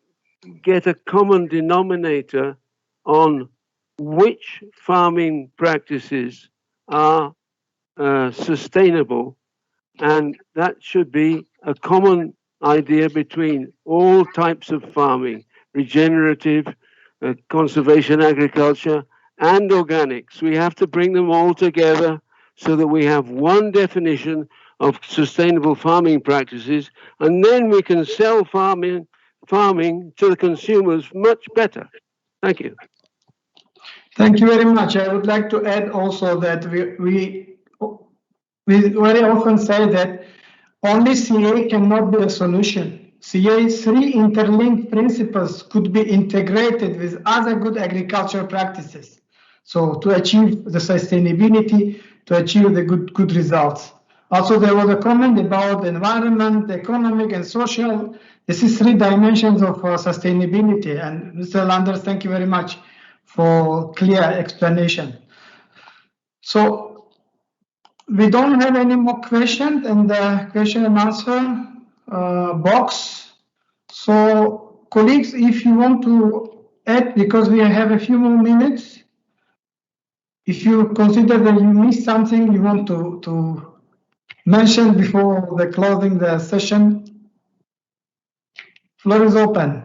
get a common denominator on which farming practices are sustainable, and that should be a common idea between all types of farming: regenerative, conservation agriculture, and organics. We have to bring them all together so that we have one definition of sustainable farming practices, and then we can sell farming to the consumers much better. Thank you. Thank you very much. I would like to add also that we very often say that only CA cannot be a solution. CA's three interlinked principles could be integrated with other good agricultural practices. So to achieve the sustainability, to achieve the good results. Also, there was a comment about the environment, economic, and social. This is three dimensions of sustainability. And Mr. Landers, thank you very much for clear explanation. So we don't have any more questions in the question and answer box. So colleagues, if you want to add, because we have a few more minutes, if you consider that you missed something you want to mention before the closing the session, floor is open.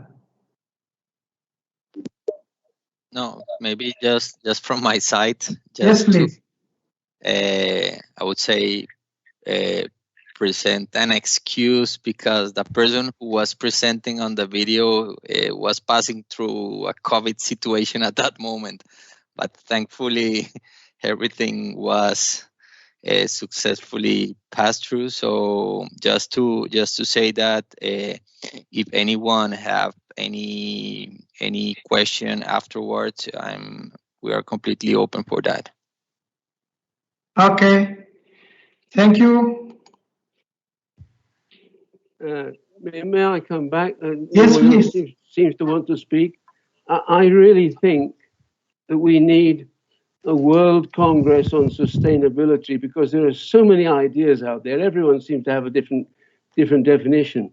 No, maybe just from my side. Yes, please. I would say present an excuse, because the person who was presenting on the video was passing through a COVID situation at that moment. But thankfully, everything was successfully passed through. So just to say that if anyone have any question afterwards, we are completely open for that. Okay, thank you. May I come back? Yes, please. Seems to want to speak. I really think that we need a World Congress on sustainability, because there are so many ideas out there. Everyone seems to have a different definition.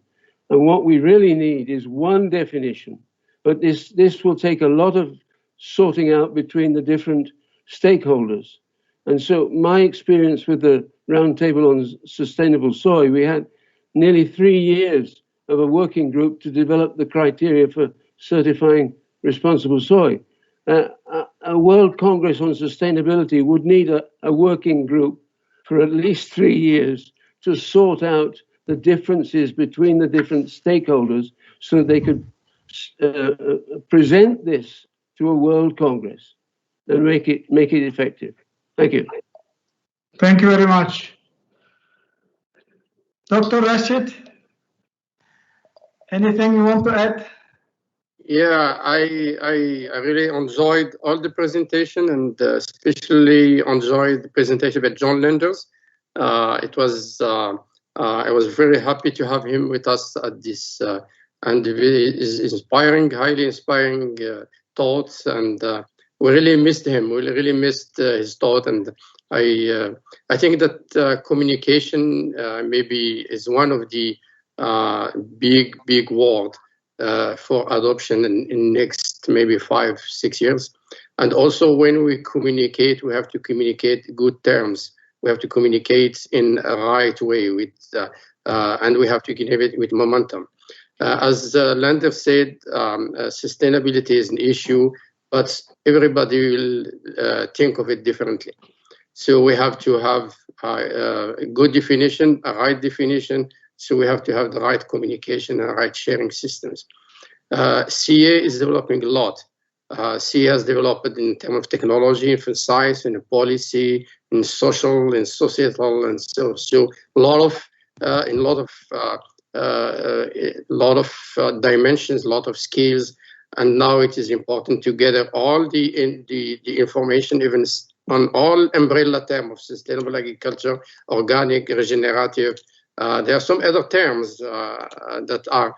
And what we really need is one definition. But this will take a lot of sorting out between the different stakeholders. And so my experience with the Roundtable on Sustainable Soy, we had nearly 3 years of a working group to develop the criteria for certifying responsible soy. A World Congress on Sustainability would need a working group for at least 3 years to sort out the differences between the different stakeholders so they could present this to a World Congress and make it effective. Thank you. Thank you very much. Dr. Rashid? anything you want to add? Yeah, I really enjoyed all the presentation, and especially enjoyed the presentation by John Landers. I was very happy to have him with us at this, and is inspiring, highly inspiring thoughts, and we really missed him. We really missed his thought, and I think that communication maybe is one of the big words for adoption in next maybe 5-6 years. And also when we communicate, we have to communicate good terms. We have to communicate in a right way with, and we have to give it with momentum. As Lander said, sustainability is an issue, but everybody will think of it differently. So we have to have a good definition, a right definition. So we have to have the right communication and right sharing systems. CA is developing a lot. CA has developed in terms of technology, in science, in policy, in social, in societal, and so a lot of dimensions, a lot of skills, and now it is important to gather all the information, even on all umbrella terms of sustainable agriculture, organic, regenerative. There are some other terms that are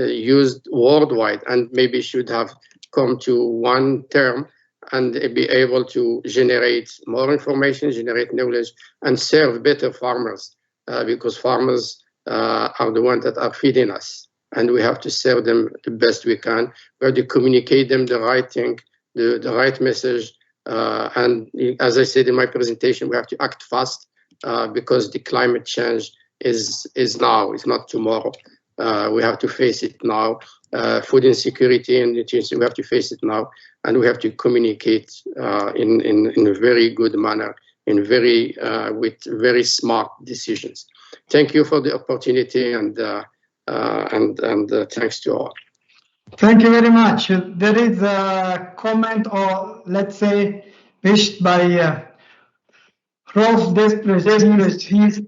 used worldwide and maybe should have come to one term and be able to generate more information, generate knowledge, and serve better farmers because farmers are the ones that are feeding us, and we have to serve them the best we can. We have to communicate them the right thing, the right message, and as I said in my presentation, we have to act fast because the climate change is now, it's not tomorrow. We have to face it now. Food insecurity and nutrition, we have to face it now, and we have to communicate in a very good manner, with very smart decisions. Thank you for the opportunity, and thanks to all. Thank you very much. There is a comment, or let's say, wished by Rolf Desprez. He's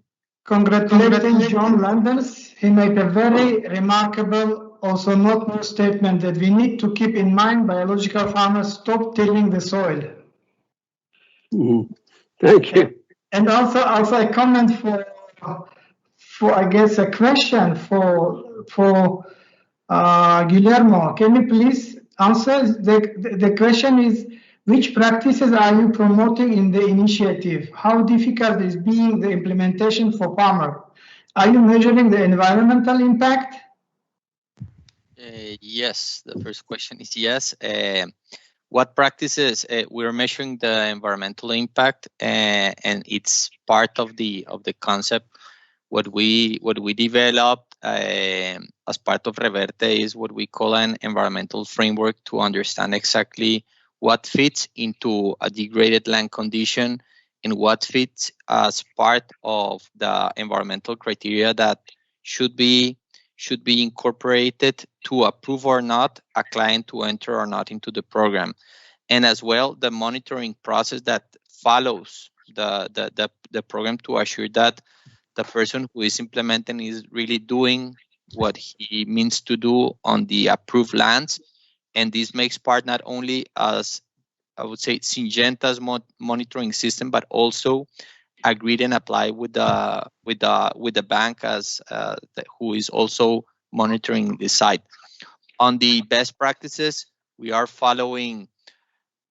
congratulating John Landers. He made a very remarkable, also not new statement that we need to keep in mind biological farmers stop tilling the soil. Thank you. And also a comment for I guess a question for Guillermo. Can you please answer? The question is, which practices are you promoting in the initiative? How difficult is being the implementation for farmers? Are you measuring the environmental impact? Yes, the first question is yes. What practices? We're measuring the environmental impact, and it's part of the concept. What we developed as part of Reverte is what we call an environmental framework to understand exactly what fits into a degraded land condition and what fits as part of the environmental criteria that should be incorporated to approve or not a client to enter or not into the program, and as well the monitoring process that follows the program to assure that the person who is implementing is really doing what he means to do on the approved lands. And this makes part not only as, I would say, Syngenta's monitoring system, but also agreed and applied with the bank as who is also monitoring the site. On the best practices, we are following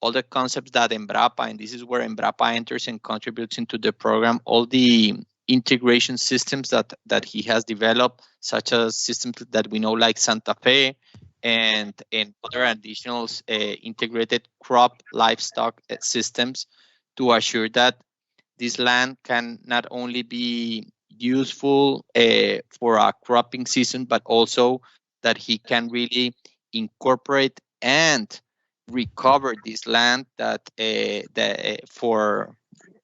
all the concepts that MRABET, and this is where MRABET enters and contributes into the program, all the integration systems that he has developed, such as systems that we know like Santa Fe, and other additional integrated crop livestock systems to assure that this land can not only be useful for a cropping season, but also that he can really incorporate and recover this land that for,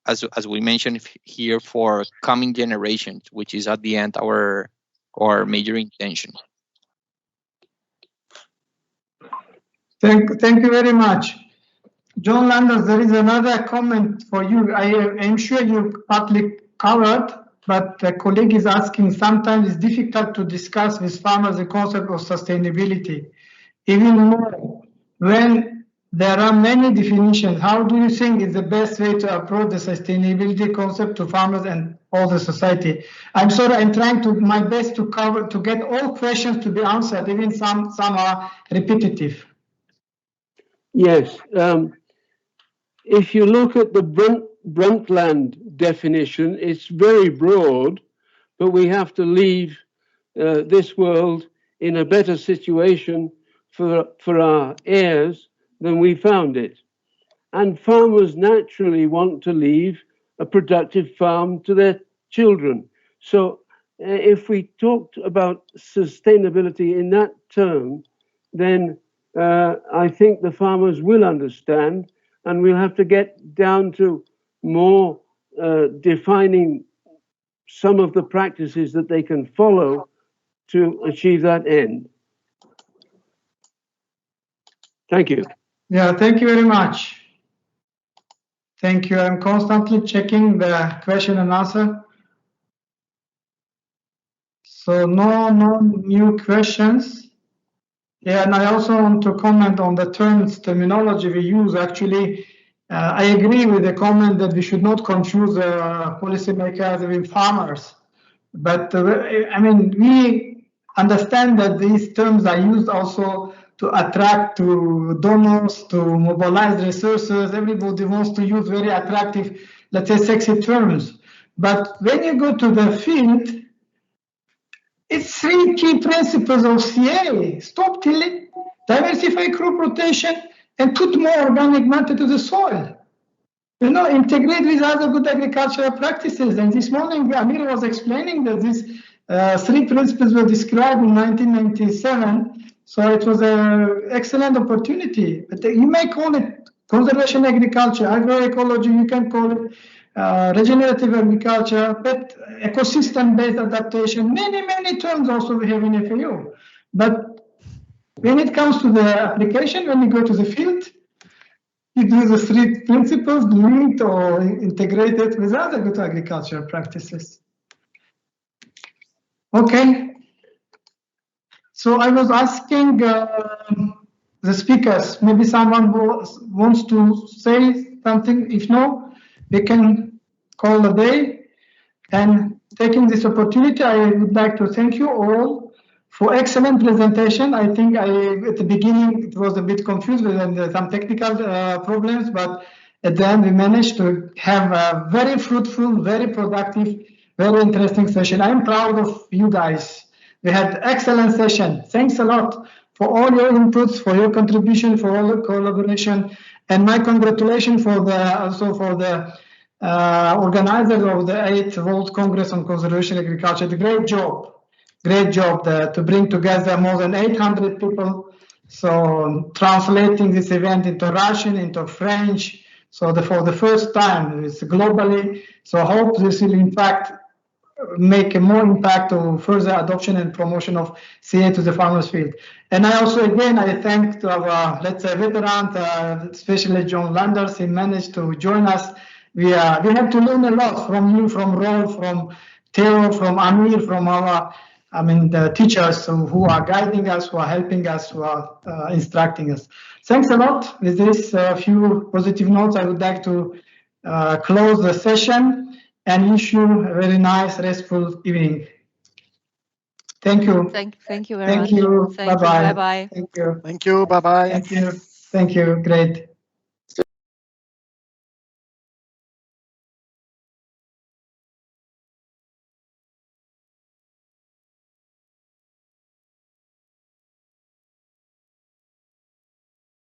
as we mentioned here, for coming generations, which is at the end our major intention. Thank you very much. John Landers, there is another comment for you. I am sure you partly covered, but the colleague is asking, sometimes it's difficult to discuss with farmers the concept of sustainability. Even more, when there are many definitions, how do you think is the best way to approach the sustainability concept to farmers and all the society? I'm sorry, I'm trying to my best to cover, to get all questions to be answered, even some are repetitive. Yes. If you look at the Brundtland definition, it's very broad, but we have to leave this world in a better situation for our heirs than we found it. And farmers naturally want to leave a productive farm to their children. So if we talked about sustainability in that term, then I think the farmers will understand, and we'll have to get down to more defining some of the practices that they can follow to achieve that end. Thank you. Yeah, thank you very much. Thank you. I'm constantly checking the question and answer. So no new questions. Yeah, and I also want to comment on the terminology we use. Actually, I agree with the comment that we should not confuse policymakers with farmers. But I mean, we understand that these terms are used also to attract to donors, to mobilize resources. Everybody wants to use very attractive, let's say, sexy terms. But when you go to the field, it's 3 key principles of CA. Stop tilling, diversify crop rotation, and put more organic matter to the soil. You know, integrate with other good agricultural practices. And this morning, Amir was explaining that these 3 principles were described in 1997. So it was an excellent opportunity. But you may call it conservation agriculture, agroecology, you can call it regenerative agriculture, but ecosystem-based adaptation, many terms also we have in FAO. But when it comes to the application, when you go to the field, you do the 3 principles linked or integrated with other good agricultural practices. Okay. So I was asking the speakers, maybe someone wants to say something. If no, we can call a day. And taking this opportunity, I would like to thank you all for excellent presentation. I think at the beginning it was a bit confused with some technical problems, but at the end we managed to have a very fruitful, very productive, very interesting session. I'm proud of you guys. We had excellent session. Thanks a lot for all your inputs, for your contribution, for all the collaboration, and my congratulations for the organizers of the 8th World Congress on Conservation Agriculture. Great job to bring together more than 800 people. So translating this event into Russian, into French. So for the first time, it's globally. So I hope this will in fact make a more impact on further adoption and promotion of CA to the farmers field. And I also, again, I thank to our, let's say, veterans, especially John Landers. He managed to join us. We have to learn a lot from you, from Rolf, from Theo, from Amir, from our, the teachers who are guiding us, who are helping us, who are instructing us. Thanks a lot. With this few positive notes, I would like to close the session and wish you a very nice, restful evening. Thank you. Thank you very much. Thank you. Bye-bye. Thank you. Thank you. Bye-bye. Thank you. Thank you. Great.